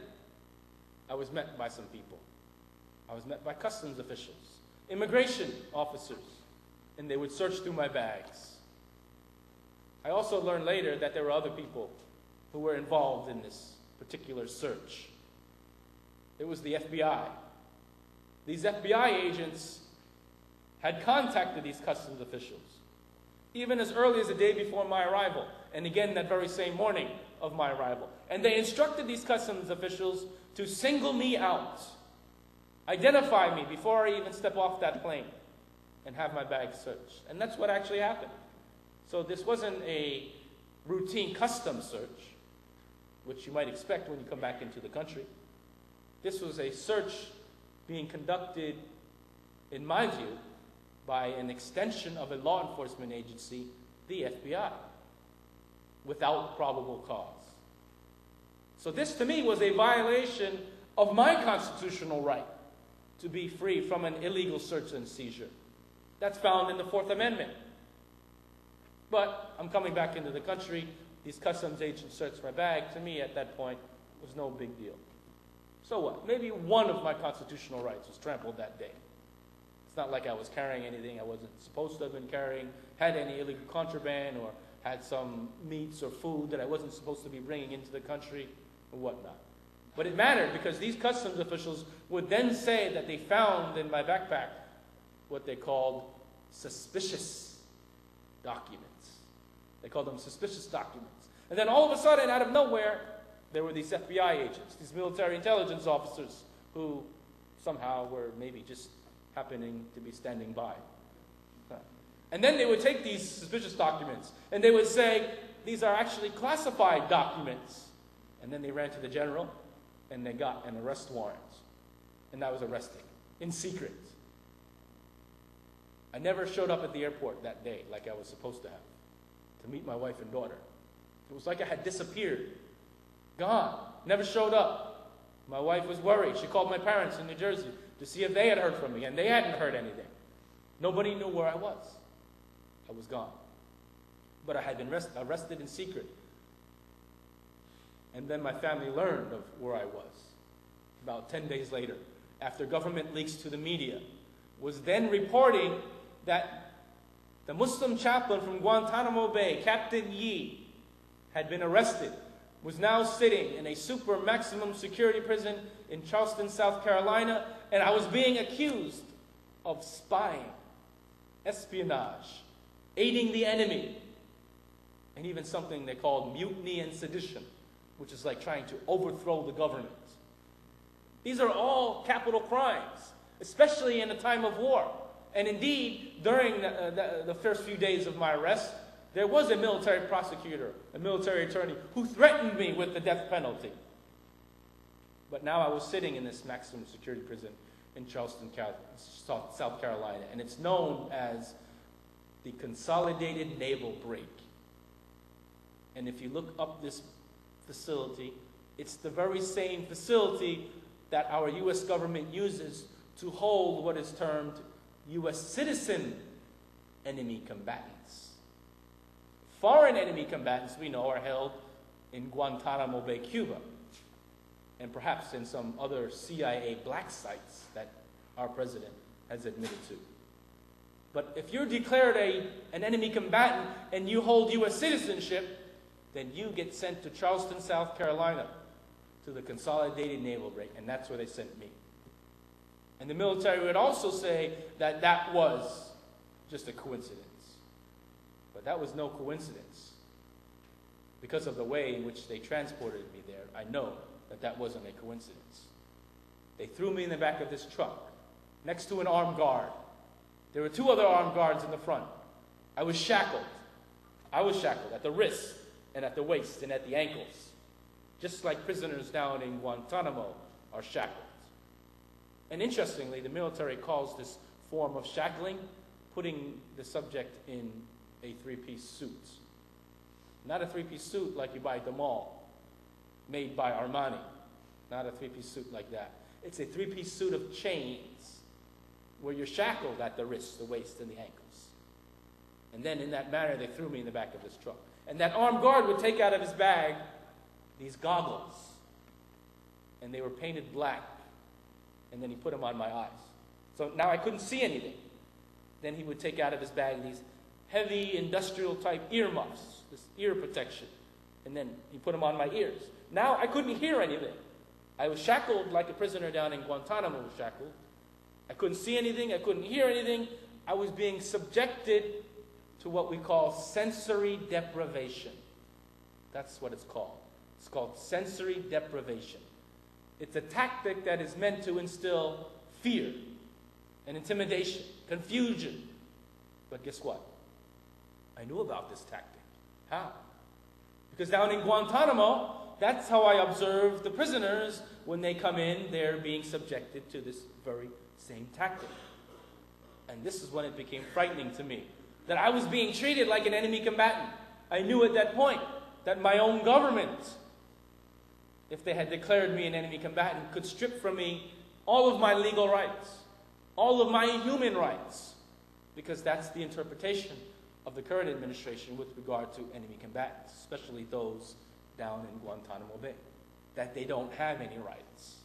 B: I was met by some people. I was met by customs officials, immigration officers, and they would search through my bags. I also learned later that there were other people who were involved in this particular search. It was the FBI. These FBI agents had contacted these customs officials, even as early as the day before my arrival, and again that very same morning of my arrival. And they instructed these customs officials to single me out, identify me before I even step off that plane, and have my bag searched. And that's what actually happened. So this wasn't a routine customs search, which you might expect when you come back into the country. This was a search being conducted, in my view, by an extension of a law enforcement agency, the FBI, without probable cause. So this, to me, was a violation of my constitutional right to be free from an illegal search and seizure. That's found in the Fourth Amendment. But I'm coming back into the country. These customs agents searched my bag. To me, at that point, it was no big deal. So what? Maybe one of my constitutional rights was trampled that day. It's not like I was carrying anything I wasn't supposed to have been carrying, had any illegal contraband, or had some meats or food that I wasn't supposed to be bringing into the country, or whatnot. But it mattered because these customs officials would then say that they found in my backpack what they called suspicious documents. They called them suspicious documents. And then all of a sudden, out of nowhere, there were these FBI agents, these military intelligence officers who somehow were maybe just happening to be standing by. And then they would take these suspicious documents and they would say, these are actually classified documents. And then they ran to the general and they got an arrest warrant. And I was arrested in secret. I never showed up at the airport that day like I was supposed to have to meet my wife and daughter. It was like I had disappeared, gone, never showed up. My wife was worried. She called my parents in New Jersey to see if they had heard from me, and they hadn't heard anything. Nobody knew where I was. I was gone. But I had been arrested in secret. And then my family learned of where I was about 10 days later, after government leaks to the media was then reporting that The Muslim chaplain from Guantanamo Bay, Captain Yi, had been arrested, was now sitting in a super maximum security prison in Charleston, South Carolina, and I was being accused of spying, espionage, aiding the enemy, and even something they called mutiny and sedition, which is like trying to overthrow the government. These are all capital crimes, especially in a time of war. And indeed, during the first few days of my arrest, there was a military prosecutor, a military attorney, who threatened me with the death penalty. But now I was sitting in this maximum security prison in Charleston, South Carolina, and it's known as the Consolidated Naval Break. And if you look up this facility, it's the very same facility that our U.S. government uses to hold what is termed U.S. citizen enemy combatants. Foreign enemy combatants, we know, are held in Guantanamo Bay, Cuba, and perhaps in some other CIA black sites that our president has admitted to. But if you're declared an enemy combatant and you hold U.S. citizenship, then you get sent to Charleston, South Carolina, to the Consolidated Naval Break, and that's where they sent me. And the military would also say that that was just a coincidence. But that was no coincidence. Because of the way in which they transported me there, I know that that wasn't a coincidence. They threw me in the back of this truck, next to an armed guard. There were two other armed guards in the front. I was shackled. I was shackled at the wrists and at the waist and at the ankles, just like prisoners down in Guantanamo are shackled. And interestingly, the military calls this form of shackling putting the subject in a three-piece suit. Not a three-piece suit like you buy at the mall, made by Armani. Not a three-piece suit like that. It's a three-piece suit of chains where you're shackled at the wrists, the waist, and the ankles. And then in that manner, they threw me in the back of this truck. And that armed guard would take out of his bag these goggles. And they were painted black. And then he put them on my eyes. So now I couldn't see anything. Then he would take out of his bag these heavy industrial type earmuffs, this ear protection. And then he put them on my ears. Now I couldn't hear anything. I was shackled like a prisoner down in Guantanamo was shackled. I couldn't see anything. I couldn't hear anything. I was being subjected to what we call sensory deprivation. That's what it's called. It's called sensory deprivation. It's a tactic that is meant to instill fear and intimidation, confusion. But guess what? I knew about this tactic. How? Because down in Guantanamo, that's how I observe the prisoners when they come in. They're being subjected to this very same tactic. And this is when it became frightening to me, that I was being treated like an enemy combatant. I knew at that point that my own government, if they had declared me an enemy combatant, could strip from me all of my legal rights, all of my human rights, because that's the interpretation of the current administration with regard to enemy combatants, especially those down in Guantanamo Bay, that they don't have any rights.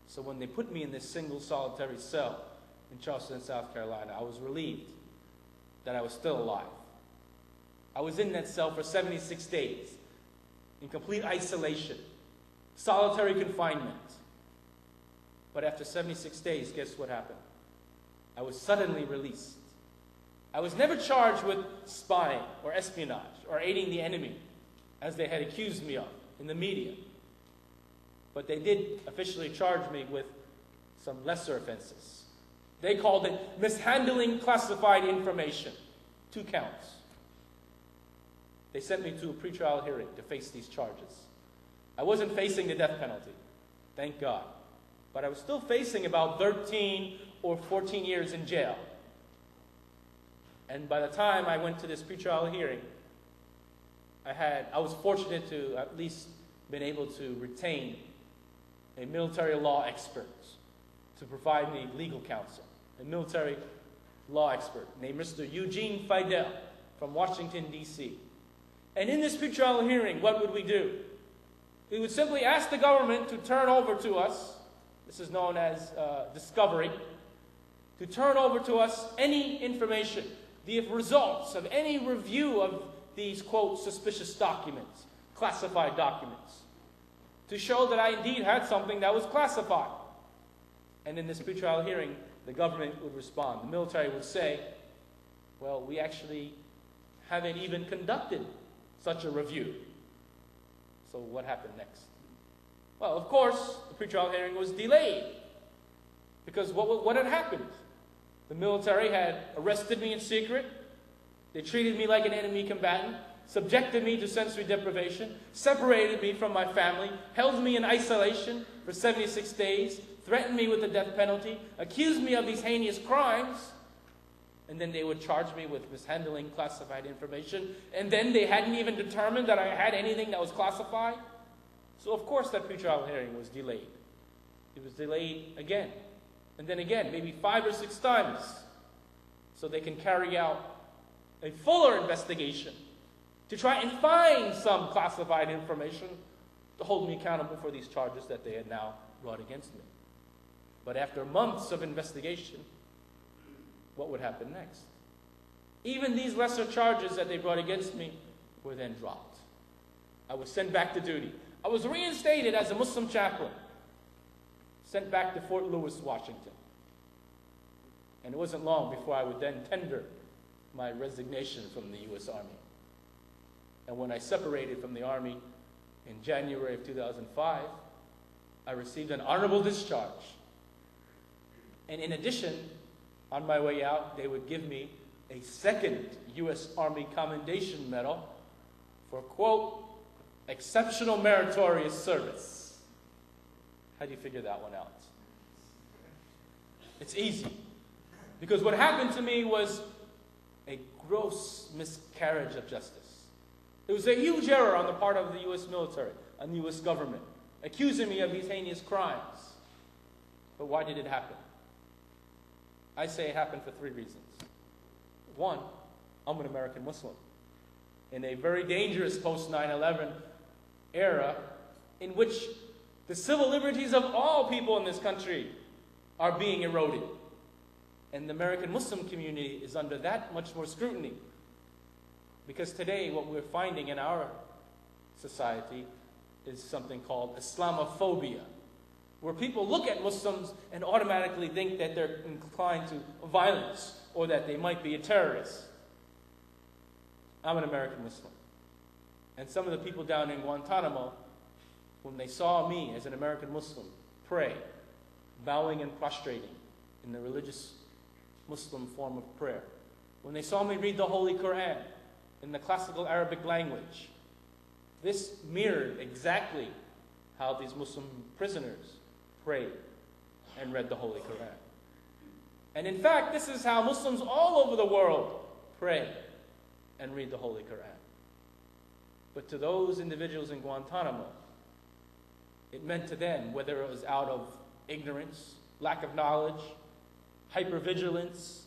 B: So when they put me in this single solitary cell in Charleston, South Carolina, I was relieved that I was still alive. I was in that cell for 76 days, in complete isolation, solitary confinement. But after 76 days, guess what happened? I was suddenly released. I was never charged with spying or espionage or aiding the enemy, as they had accused me of in the media. But they did officially charge me with some lesser offenses. They called it mishandling classified information. 2 counts. They sent me to a pretrial hearing to face these charges. I wasn't facing the death penalty, thank God. But I was still facing about 13 or 14 years in jail. And by the time I went to this pretrial hearing, I was fortunate to at least been able to retain a military law expert to provide me legal counsel, a military law expert named Mr. Eugene Fidel from Washington, D.C. And in this pretrial hearing, what would we do? We would simply ask the government to turn over to us, this is known as discovery, to turn over to us any information the results of any review of these, quote, suspicious documents, classified documents, to show that I indeed had something that was classified. And in this pretrial hearing, the government would respond. The military would say, well, we actually haven't even conducted such a review. So what happened next? Well, of course, the pretrial hearing was delayed. Because what had happened? The military had arrested me in secret. They treated me like an enemy combatant, subjected me to sensory deprivation, separated me from my family, held me in isolation for 76 days, threatened me with the death penalty, accused me of these heinous crimes, and then they would charge me with mishandling classified information, and then they hadn't even determined that I had anything that was classified. So of course that pretrial hearing was delayed. It was delayed again, and then again, maybe 5 or 6 times, so they can carry out a fuller investigation to try and find some classified information to hold me accountable for these charges that they had now brought against me. But after months of investigation, what would happen next? Even these lesser charges that they brought against me were then dropped. I was sent back to duty. I was reinstated as a Muslim chaplain, sent back to Fort Lewis, Washington. And it wasn't long before I would then tender my resignation from the U.S. Army. And when I separated from the Army in January of 2005, I received an honorable discharge. And in addition, on my way out, they would give me a second U.S. Army Commendation Medal for, quote, exceptional meritorious service. How do you figure that one out? It's easy. Because what happened to me was a gross miscarriage of justice. It was a huge error on the part of the U.S. military and the U.S. government, accusing me of these heinous crimes. But why did it happen? I say it happened for 3 reasons. One, I'm an American Muslim in a very dangerous post-9/11 era in which the civil liberties of all people in this country are being eroded. And the American Muslim community is under that much more scrutiny. Because today what we're finding in our society is something called Islamophobia, where people look at Muslims and automatically think that they're inclined to violence or that they might be a terrorist. I'm an American Muslim. And some of the people down in Guantanamo, when they saw me as an American Muslim pray, bowing and prostrating in the religious Muslim form of prayer, when they saw me read the Holy Quran in the classical Arabic language, this mirrored exactly how these Muslim prisoners prayed and read the Holy Quran. And in fact, this is how Muslims all over the world pray and read the Holy Quran. But to those individuals in Guantanamo, it meant to them, whether it was out of ignorance, lack of knowledge, hypervigilance,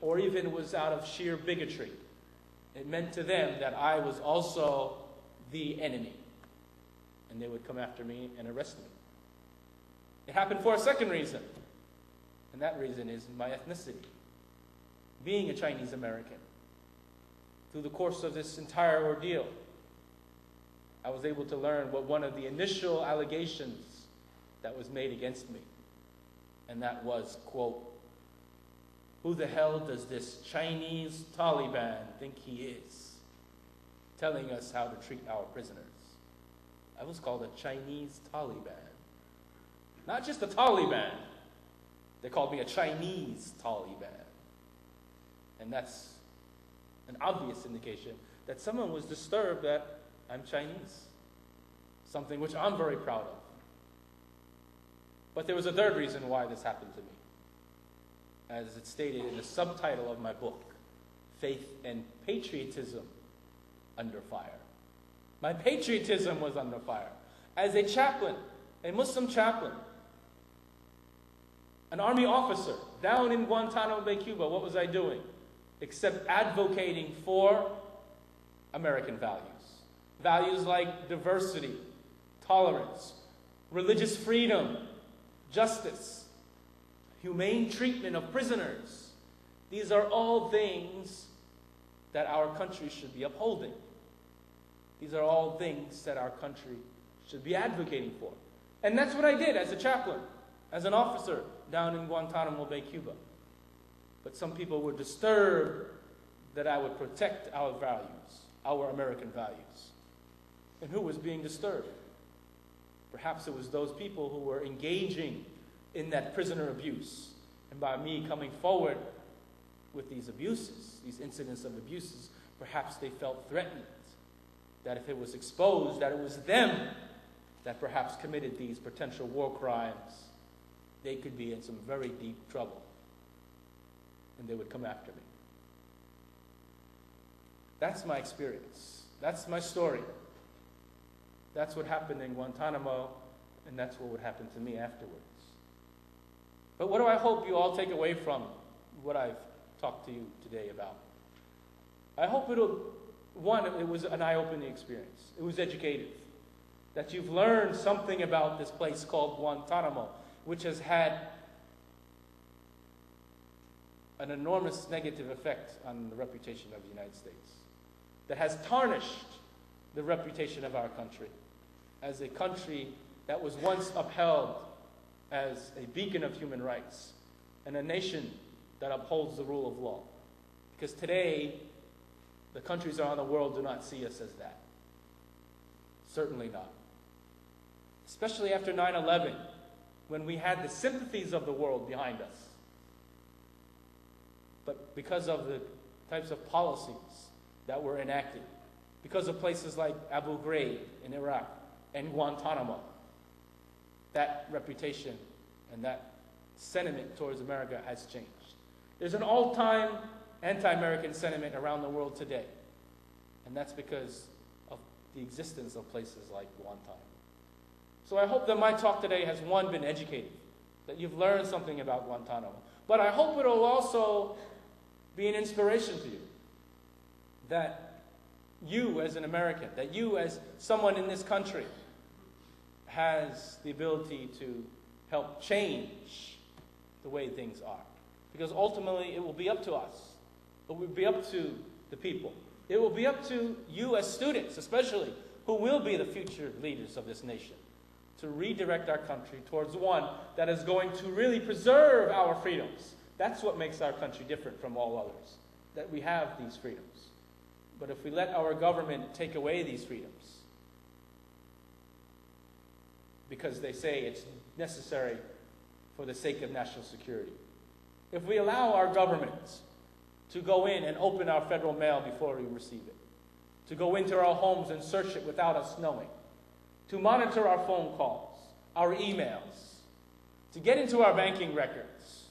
B: or even it was out of sheer bigotry, it meant to them that I was also the enemy. And they would come after me and arrest me. It happened for a second reason. And that reason is my ethnicity. Being a Chinese American, through the course of this entire ordeal, I was able to learn what one of the initial allegations that was made against me. And that was, quote, who the hell does this Chinese Taliban think he is, telling us how to treat our prisoners? I was called a Chinese Taliban. Not just a Taliban. They called me a Chinese Taliban. And that's an obvious indication that someone was disturbed that I'm Chinese. Something which I'm very proud of. But there was a third reason why this happened to me. As it's stated in the subtitle of my book, Faith and Patriotism Under Fire. My patriotism was under fire. As a chaplain, a Muslim chaplain, an army officer down in Guantanamo Bay, Cuba, what was I doing? Except advocating for American values. Values like diversity, tolerance, religious freedom, justice, humane treatment of prisoners. These are all things that our country should be upholding. These are all things that our country should be advocating for. And that's what I did as a chaplain, as an officer down in Guantanamo Bay, Cuba. But some people were disturbed that I would protect our values, our American values. And who was being disturbed? Perhaps it was those people who were engaging in that prisoner abuse. And by me coming forward with these abuses, these incidents of abuses, perhaps they felt threatened that if it was exposed, that it was them that perhaps committed these potential war crimes, they could be in some very deep trouble. And they would come after me. That's my experience. That's my story. That's what happened in Guantanamo, and that's what would happen to me afterwards. But what do I hope you all take away from what I've talked to you today about? I hope it was an eye-opening experience. It was educative. That you've learned something about this place called Guantanamo, which has had an enormous negative effect on the reputation of the United States. That has tarnished the reputation of our country as a country that was once upheld as a beacon of human rights and a nation that upholds the rule of law. Because today, the countries around the world do not see us as that. Certainly not. Especially after 9/11, when we had the sympathies of the world behind us. But because of the types of policies that were enacted, because of places like Abu Ghraib in Iraq and Guantanamo, that reputation and that sentiment towards America has changed. There's an all-time anti-American sentiment around the world today. And that's because of the existence of places like Guantanamo. So I hope that my talk today has, one, been educative, that you've learned something about Guantanamo. But I hope it will also be an inspiration to you, that you as an American, that you as someone in this country has the ability to help change the way things are. Because ultimately it will be up to us. It will be up to the people. It will be up to you as students, especially, who will be the future leaders of this nation, to redirect our country towards one that is going to really preserve our freedoms. That's what makes our country different from all others, that we have these freedoms. But if we let our government take away these freedoms, because they say it's necessary for the sake of national security, if we allow our government to go in and open our federal mail before we receive it, to go into our homes and search it without us knowing, to monitor our phone calls, our emails, to get into our banking records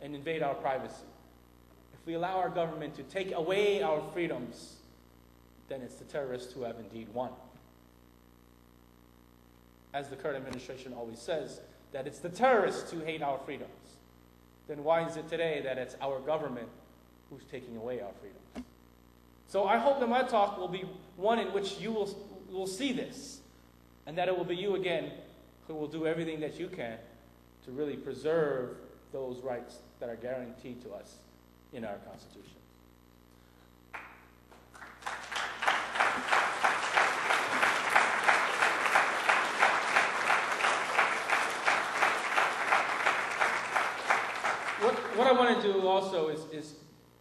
B: and invade our privacy. If we allow our government to take away our freedoms, then it's the terrorists who have indeed won. As the current administration always says, that it's the terrorists who hate our freedoms. Then why is it today that it's our government who's taking away our freedoms? So I hope that my talk will be one in which you will see this, and that it will be you again who will do everything that you can to really preserve those rights that are guaranteed to us in our Constitution. What I want to do also is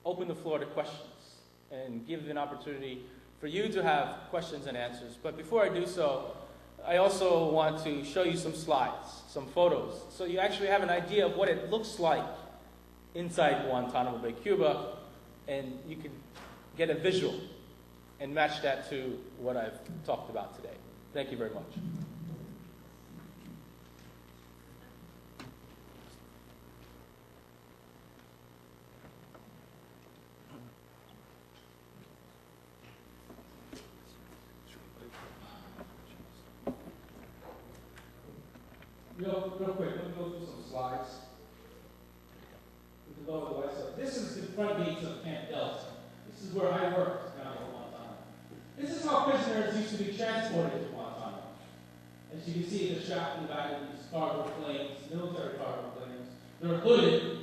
B: open the floor to questions and give an opportunity for you to have questions and answers. But before I do so, I also want to show you some slides, some photos, so you actually have an idea of what it looks like inside Guantanamo Bay, Cuba, and you can get a visual and match that to what I've talked about today. Thank you very much. Real quick, let me go through some slides. We can go to the website. This is the front gates of Camp Delta. This is where I worked down at Guantanamo. This is how prisoners used to be transported to Guantanamo. As you can see, they're strapped in the back of these cargo planes, military cargo planes. They're hooded.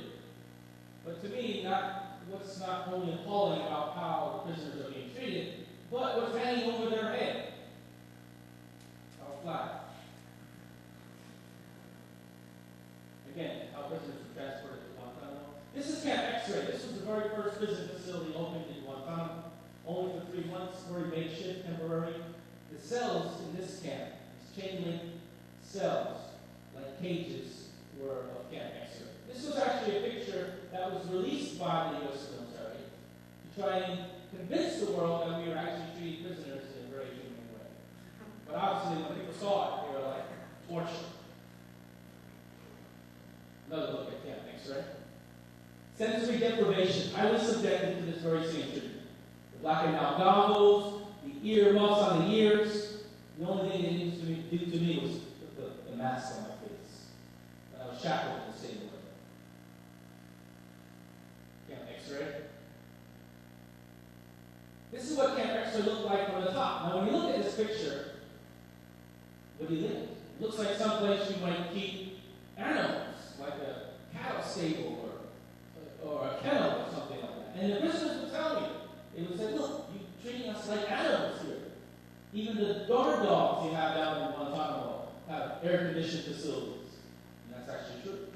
B: But to me, not what's not only appalling about how prisoners are being treated, but what's hanging over their head. Our flag. Again, how prisoners were transported to Guantanamo. This is Camp X-Ray. This was the very first prison facility opened in Guantanamo, only for 3 months, very makeshift, temporary. The cells in this camp, these chain link cells, like cages, were of Camp X-Ray. This was actually a picture that was released by the U.S. military to try and convince the world that we were actually treating prisoners in a very human way. But obviously, when people saw it, they were like, torture. Another look at Camp X-Ray. Sensory deprivation. I was subjected to this very same treatment. The black and white goggles, the ear muffs on the ears. The only thing they used to do to me was put the mask on my face. I was shackled the same way. Camp X-Ray. This is what Camp X-Ray looked like from the top. Now, when you look at this picture, what do you think? It looks like someplace you might keep animals, like a cattle stable or a kennel or something like that. And the prisoners would tell me, they would say, look, you're treating us like animals here. Even the guard dogs you have down in Guantanamo have air-conditioned facilities. And that's actually true.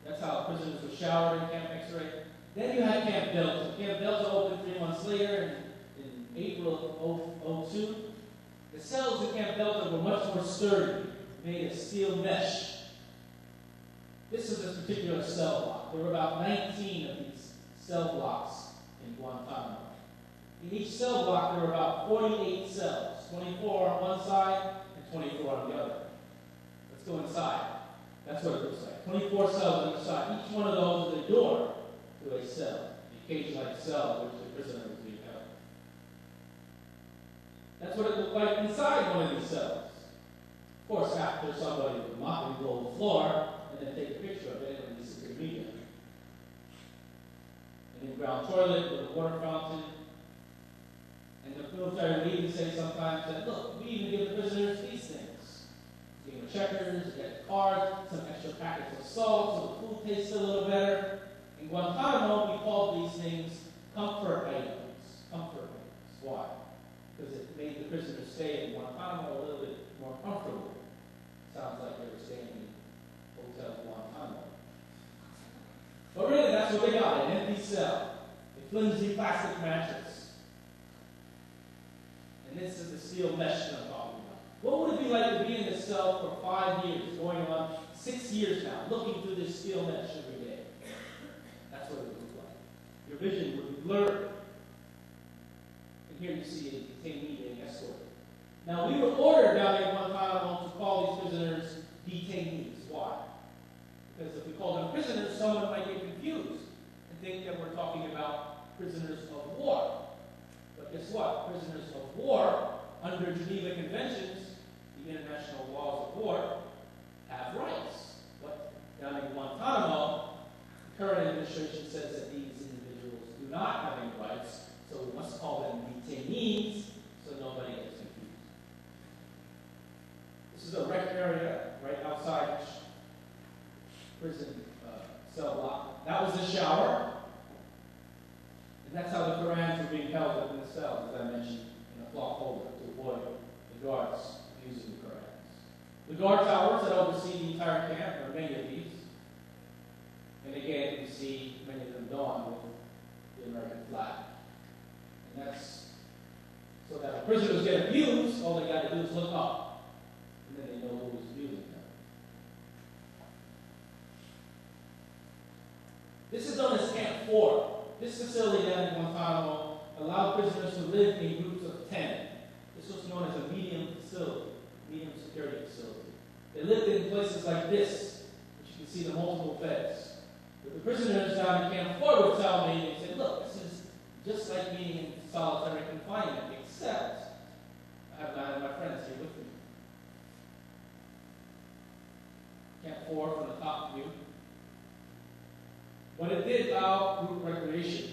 B: That's how prisoners were showered in Camp X-Ray. Then you had Camp Delta. Camp Delta opened 3 months later in April of 2002. The cells in Camp Delta were much more sturdy, made of steel mesh. This is this particular cell block. There were about 19 of these cell blocks in Guantanamo. In each cell block, there were about 48 cells, 24 on one side and 24 on the other. Let's go inside. That's what it looks like. 24 cells on each side. Each one of those is a door to a cell, a cage-like cell in which the prisoner was being held. That's what it looked like inside one of these cells. Of course, after somebody would mop and roll the floor, and then take a picture of it and release it to the media. An in-ground toilet with a water fountain. And the military would even say sometimes that, look, we even give the prisoners these things. You get checkers, you get cards, some extra packets of salt so the food tastes a little better. In Guantanamo, we called these things comfort items. Comfort items. Why? Because it made the prisoners stay in Guantanamo a little bit more comfortable. Sounds like they were staying in Hotel Guantanamo. But really, that's what they got, an empty cell, a flimsy plastic mattress. And this is the steel mesh that I'm talking about. What would it be like to be in this cell for 5 years, going on 6 years now, looking through this steel mesh every day? That's what it would look like. Your vision would be blurred. And here you see a detainee being escorted. Now, we were ordered down in Guantanamo to call these prisoners detainees. Why? Because if we call them prisoners, someone might get confused and think that we're talking about prisoners of war. But guess what? Prisoners of war, under Geneva Conventions, the international laws of war, have rights. But down in Guantanamo, the current administration says that these individuals do not have any rights, so we must call them detainees so nobody gets confused. This is a rec area right outside prison cell block. That was the shower. And that's how the Qurans were being held up in the cells, as I mentioned, in a cloth holder to avoid the guards using the Qurans. The guard towers that oversee the entire camp, there are many of these. And again, you see many of them donned with the American flag. And that's so that if prisoners get abused, all they got to do is look up. And then they know who is abusing them. This is known as Camp 4. This facility down in Guantanamo allowed prisoners to live in groups of 10. This was known as a medium facility, medium security facility. They lived in places like this, which you can see the multiple beds. But the prisoners down in Camp 4 would tell me, they said, look, this is just like being in solitary confinement, except I have 9 of my friends here with me. Camp 4 from the top view. But it did allow group recreation.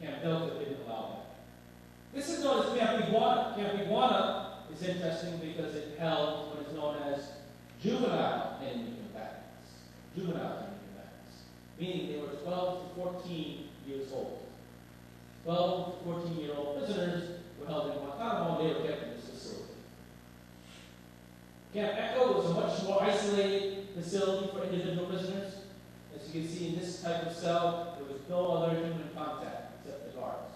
B: Camp Delta didn't allow that. This is known as Camp Iguana. Camp Iguana is interesting because it held what is known as juvenile enemy combatants. Juvenile enemy combatants. meaning they were 12 to 14 years old. 12 to 14-year-old prisoners were held in Guantanamo, and they were kept in this facility. Camp Echo was a much more isolated facility for individual prisoners. As you can see in this type of cell, there was no other human contact except the guards.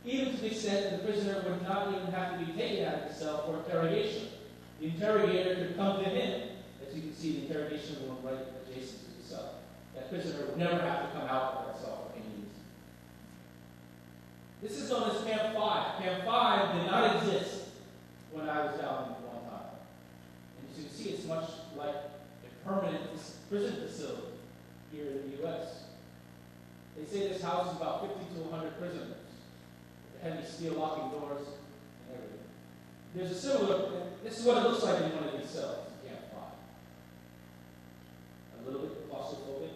B: Even to the extent that the prisoner would not even have to be taken out of the cell for interrogation. The interrogator could come to him. As you can see, the interrogation room right adjacent to the cell. That prisoner would never have to come out of that cell for any reason. This is known as Camp 5. Camp 5 did not exist when I was down in Guantanamo. And as you can see, it's much like a permanent prison facility here in the U.S. They say this houses about 50 to 100 prisoners, with heavy steel locking doors and everything. There's a similar, this is what it looks like in one of these cells in Camp 5. A little bit claustrophobic.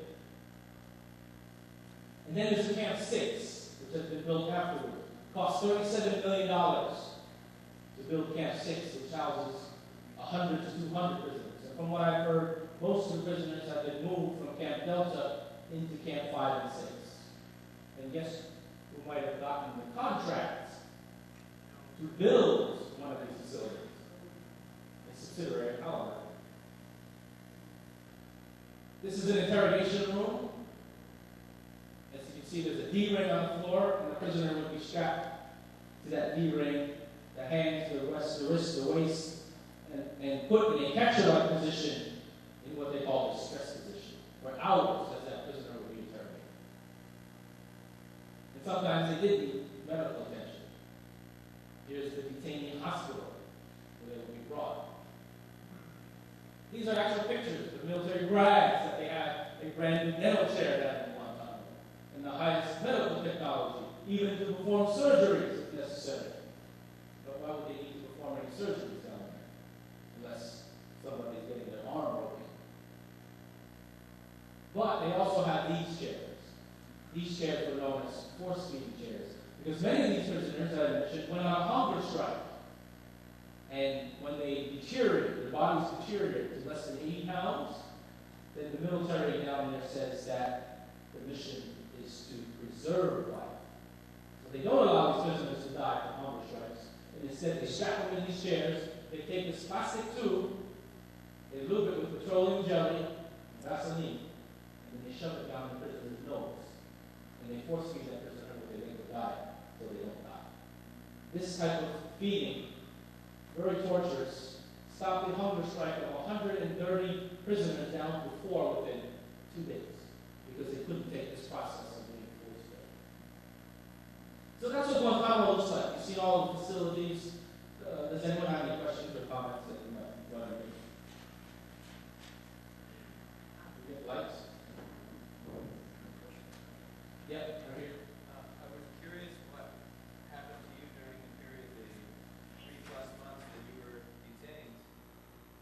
B: And then there's Camp 6, which has been built afterwards. It cost $37 million to build Camp 6, which houses 100 to 200 prisoners. And from what I've heard, most of the prisoners have been moved from Camp Delta into Camp 5 and 6. And guess who might have gotten the contract to build one of these facilities? A subsidiary of Alabama. This is an interrogation room. As you can see, there's a D-ring on the floor, and the prisoner would be strapped to that D-ring, the hands, the wrist, the waist, and put in a capture-like position in what they call the stress position, for hours as that prisoner would be interrogated. And sometimes they did need medical attention. Here's the detainee hospital where they would be brought. These are actual pictures of military brags that they had a brand new dental chair down in Guantanamo, and the highest medical technology, even to perform surgeries if necessary. But why would they need to perform any surgeries down there? Unless somebody's getting their arm broken. But they also have these chairs. These chairs were known as force-feeding chairs, because many of these prisoners, as I mentioned, went on a hunger strike. And when they deteriorate, their bodies deteriorate to less than 80 pounds, then the military down there says that the mission is to preserve life. So they don't allow these prisoners to die from hunger strikes. And instead, they strap them in these chairs, they take this plastic tube, they lube it with petroleum jelly and Vaseline, and then they shove it down the prisoner's nose. And they force feed that prisoner what they think will die, so they don't die. This type of feeding, very torturous, stopped the hunger strike of 130 prisoners down to 4 within 2 days, because they couldn't take this process of being force fed. So that's what Guantanamo looks like. You see all the facilities. Does anyone have any questions or comments that you might want to make? We get lights? Yep, right here.
C: I was curious what happened to you during the period, the 3+ months that you were detained.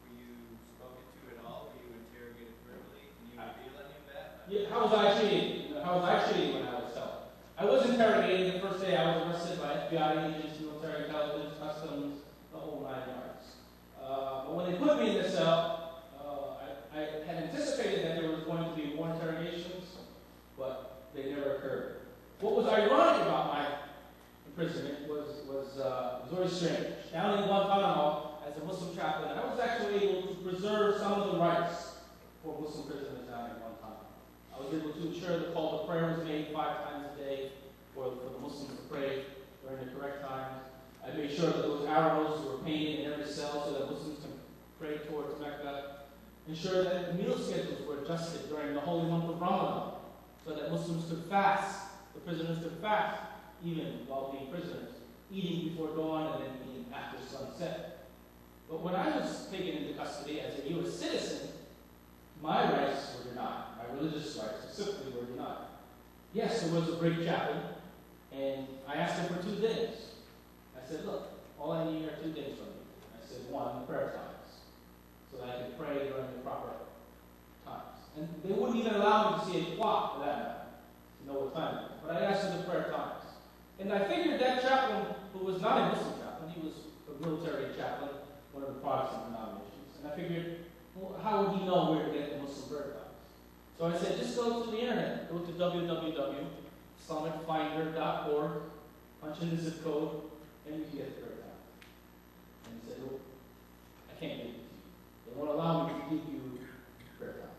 C: Were you spoken to at all? Were you interrogated verbally? Can you reveal any of that?
B: Yeah, how was I treated? How was I treated when I was held? I was interrogated the first day. I was arrested by FBI agents, military intelligence, customs, the whole 9 yards. But when they put me in the cell, I had anticipated that there was going to be more interrogations, but they never occurred. What was ironic about my imprisonment was very strange. Down in Guantanamo, as a Muslim chaplain, I was actually able to preserve some of the rights for Muslim prisoners down in Guantanamo. I was able to ensure the call to prayer was made 5 times a day for the Muslims to pray during the correct times. I made sure that those arrows were painted in every cell so that Muslims can pray towards Mecca. Ensure that the meal schedules were adjusted during the holy month of Ramadan so that Muslims could fast, the prisoners could fast, even while being prisoners, eating before dawn and then eating after sunset. But when I was taken into custody as a U.S. citizen, my rights were denied. My religious rights specifically were denied. Yes, there was a great chaplain, and I asked him for 2 things. I said, look, all I need are 2 things from you. I said, 1, prayer times, so that I could pray during the proper times. And they wouldn't even allow me to see a clock for that matter, to know what time it was. But I asked for the prayer times. And I figured that chaplain, who was not a Muslim chaplain, he was a military chaplain, one of the Protestant denominations. And I figured, well, how would he know where to get the Muslim prayer times? So So I said, just go to the internet, go to www.islamicfinder.org, punch in the zip code, and you can get the prayer time. And he said, oh, I can't give it to you. They won't allow me to give you prayer time.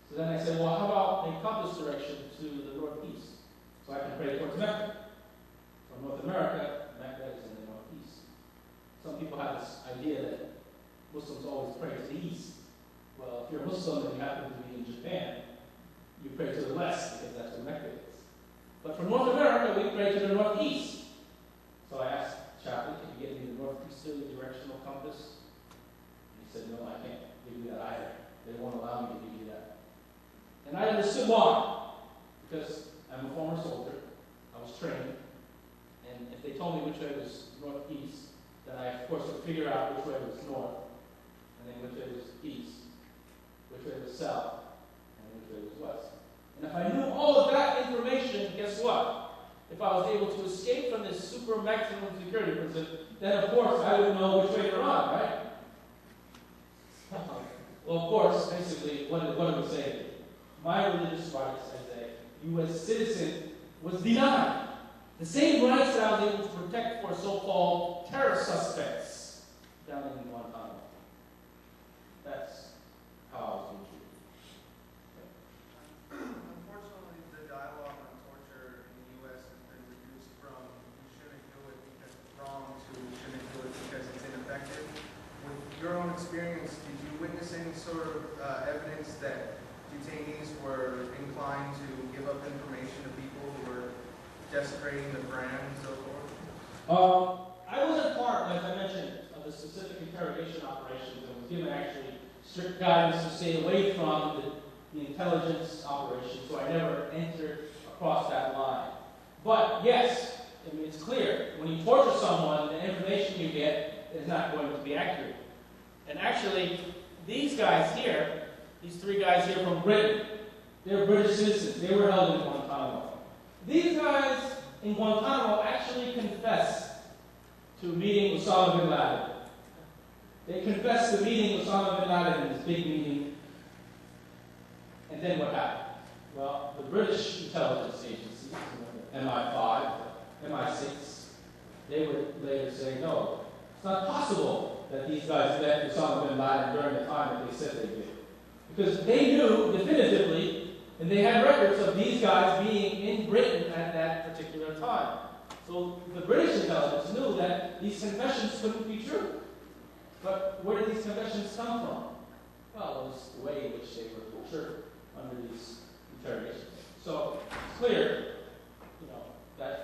B: So then I said, well, how about a compass direction to the northeast? So I can pray towards Mecca. From North America, Mecca is in the northeast. Some people have this idea that Muslims always pray to the east. Well, if you're a Muslim and you happen to be in Japan, you pray to the west because that's where Mecca is. But for North America, we pray to the northeast. So I asked the chaplain, can you get me the northeasterly directional compass? He said, no, I can't give you that either. They won't allow me to give you that. And I understood why. Because I'm a former soldier. I was trained. And if they told me which way was northeast, then I, of course, would figure out which way was north, and then which way was east, which way was south, and which way was west. And if I knew all of that information, guess what? If I was able to escape from this super maximum security prison, then of course I would know which way to run, right? Well, of course, basically, what are we saying? My religious rights as a U.S. citizen was denied. The same rights that I was able to protect for so-called terror suspects down in Guantanamo. That's how I was being treated.
D: Unfortunately, the dialogue on torture in the U.S. has been reduced from we shouldn't do it because it's wrong to we shouldn't do it because it's ineffective. With your own experience, did you witness any sort of evidence that detainees were inclined to give up information to people who were desecrating the brand and so forth?
B: I wasn't part, as I mentioned, of the specific interrogation operations and was given actually strict guidance to stay away from the intelligence operation, so I never entered across that line. But yes, I mean, it's clear, when you torture someone, the information you get is not going to be accurate. And actually, these guys here, these three guys here from Britain, they're British citizens. They were held in Guantanamo. These guys in Guantanamo actually confessed to meeting Osama bin Laden. They confessed to meeting Osama bin Laden in this big meeting. And then what happened? Well, the British intelligence agencies, MI5, MI6, they would later say, no, it's not possible that these guys met Osama bin Laden during the time that they said they did. Because they knew definitively, and they had records of these guys being in Britain at that particular time. So the British intelligence knew that these confessions couldn't be true. But where did these confessions come from? Well, it was the way in which they were tortured under these interrogations. So it's clear, that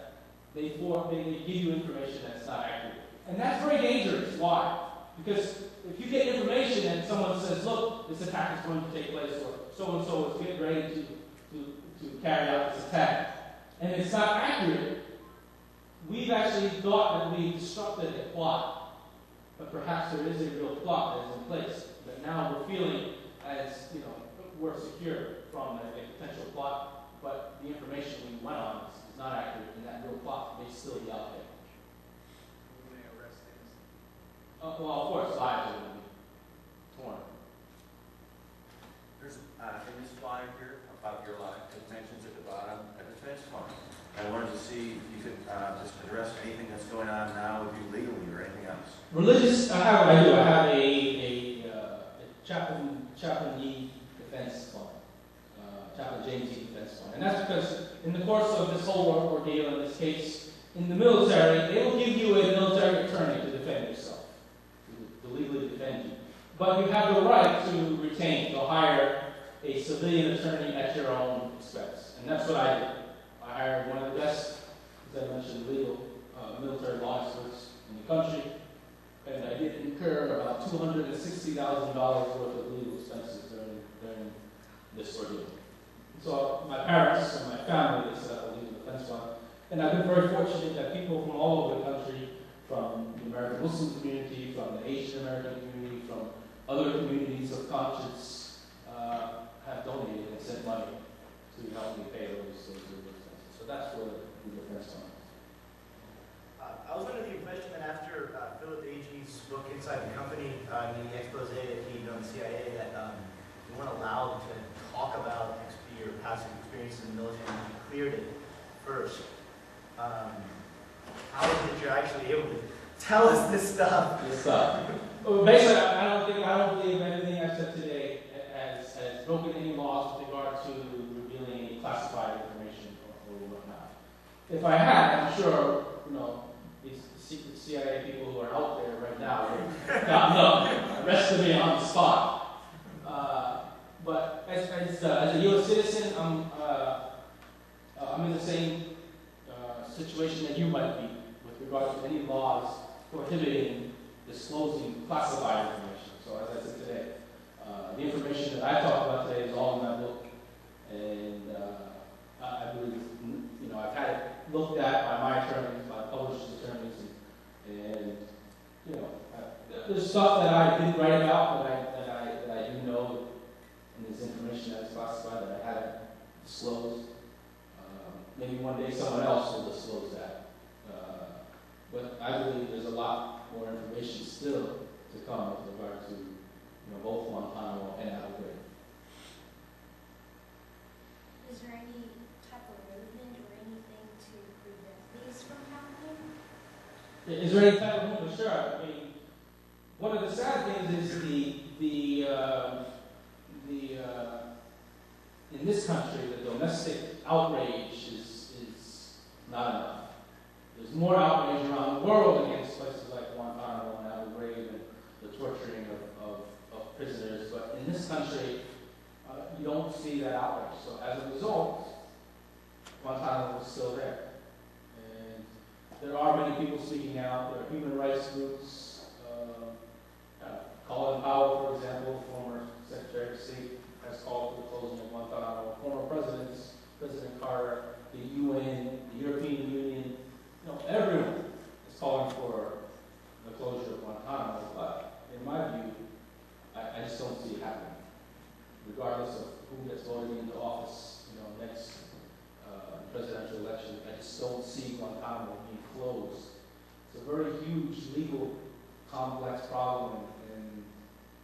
B: they give you information that's not accurate. And that's very dangerous. Why? Because if you get information and someone says, look, this attack is going to take place, or so-and-so is getting ready to carry out this attack, and it's not accurate, we've actually thought that we disrupted a plot. But perhaps there is a real plot that is in place. But now we're feeling as, we're secure from a potential plot, but the information we went on is not accurate, and that real plot may still be out there.
D: We may arrest him.
B: Well, of course, lives are going to be torn.
E: There's in this flyer here about your life, it mentions at the bottom a defense fund. I wanted to see if you could just address anything that's going on now with you legally or anything else.
B: Religious, I have a Chaplain E Defense Fund, Chaplain James E Defense Fund. And that's because in the course of this whole ordeal, in this case, in the military, they will give you a military attorney to defend yourself, to legally defend you. But you have the right to retain, to hire a civilian attorney at your own expense. And that's what I did. I hired one of the best, as I mentioned, legal military law experts in the country. And I did incur about $260,000 worth of legal expenses during this ordeal. So my parents and my family, they set up a legal defense fund. And I've been very fortunate that people from all over the country, from the American Muslim community, from the Asian American community, from other communities of conscience, have donated and sent money to help me pay those legal expenses. So that's where the legal defense fund is.
F: I was under the impression that after Philip Agee's book Inside the Company, and the expose that he did on the CIA, that you weren't allowed to talk about experience in the military, and you cleared it first. How is it you're actually able to tell us this stuff?
B: Well, basically, I don't believe anything I said today has broken any laws with regard to revealing any classified information or whatnot. If I had, I'm sure, these secret CIA people who are out there right now would arrested me on the spot. But as a U.S. citizen, I'm in the same situation that you might be with regard to any laws prohibiting disclosing classified information. So as I said today, the information that I talk about today is all in my book, and I believe, I've had it looked at by my attorneys, by published attorneys, and there's stuff that I didn't write about that I do know, and there's information that is classified that I haven't disclosed. Maybe one day someone else will disclose that. But I believe there's a lot more information still to come with regard to both Guantanamo and Abu Ghraib.
G: Is there any type of movement or anything to prevent these from happening?
B: Is there any type of movement? Sure. I mean, one of the sad things is in this country, the domestic outrage is not enough. There's more outrage around the world against places like Guantanamo and Abu Ghraib and the torturing of prisoners, but in this country, you don't see that outrage. So as a result, Guantanamo is still there. And there are many people speaking out. There are human rights groups. Colin Powell, for example, former Secretary of State, has called for the closing of Guantanamo. Former presidents, President Carter, the UN, the European Union, everyone is calling for the closure of Guantanamo. But in my view, I just don't see it happening. Regardless of who gets voted into office, next presidential election, I just don't see Guantanamo being closed. It's a very huge legal, complex problem, and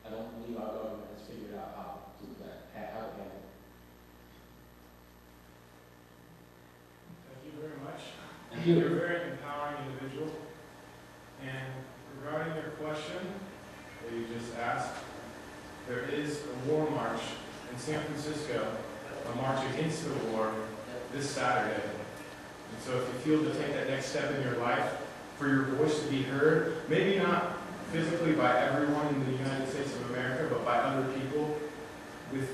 B: I don't believe our government has figured out how to handle it.
H: Thank you very much.
B: Thank you.
H: You're a very empowering individual. And regarding your question that you just asked, there is a war march in San Francisco, a march against the war this Saturday. And so if you feel to take that next step in your life, for your voice to be heard, maybe not physically by everyone in the United States of America, but by other people with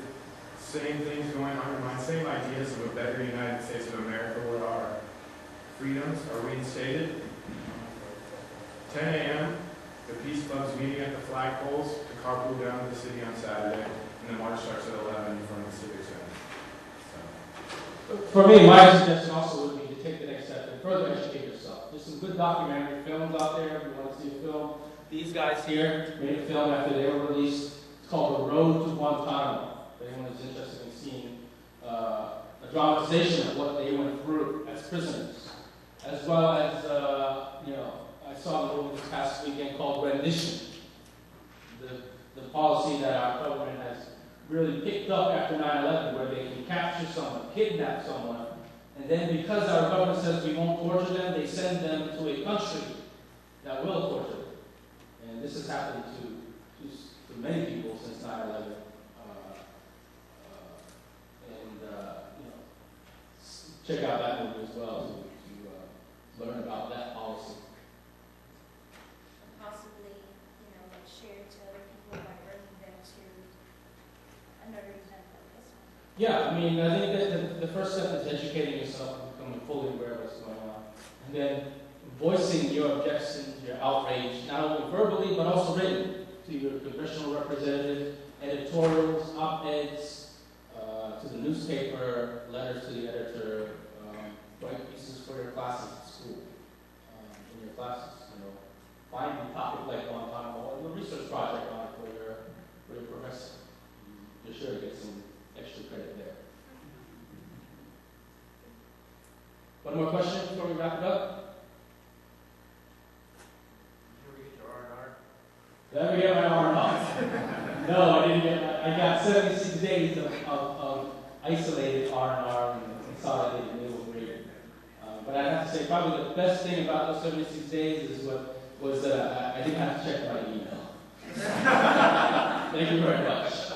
H: same things going on in your mind, same ideas of a better United States of America where our freedoms are reinstated. 10 a.m., the Peace Club's meeting at the flagpoles to carpool down to the city on Saturday, and the march starts at 11 in front of the Civic Center.
B: For me, my suggestion also would be to take the next step and further educate yourself. There's some good documentary films out there if you want to see a film. These guys here made a film after they were released. It's called The Road to Guantanamo. If anyone is interested in seeing a dramatization of what they went through as prisoners, as well as, I saw a movie this past weekend called Rendition, the policy that our government has really picked up after 9/11, where they can capture someone, kidnap someone, and then because our government says we won't torture them, they send them to a country that will torture them. And this has happened to many people since 9/11. Check out that movie as well to learn about that policy.
G: And possibly, share it to other people by bringing them to another event like this one.
B: Yeah, I mean, I think that the first step is educating yourself and becoming fully aware of what's going on. And then voicing your objections, your outrage, not only verbally, but also written to your congressional representative, editorials, op-eds, to the newspaper, letters to the editor, write pieces for your classes at school, in your classes, find a topic like Guantanamo or the research project on it for your professor. You're sure to get some extra credit there. One more question before we wrap it up? Did I ever get my R&R? No, I didn't get I got 76 days of isolated R&R say probably the best thing about those 76 days is was that I didn't have to check my email. Thank you very much.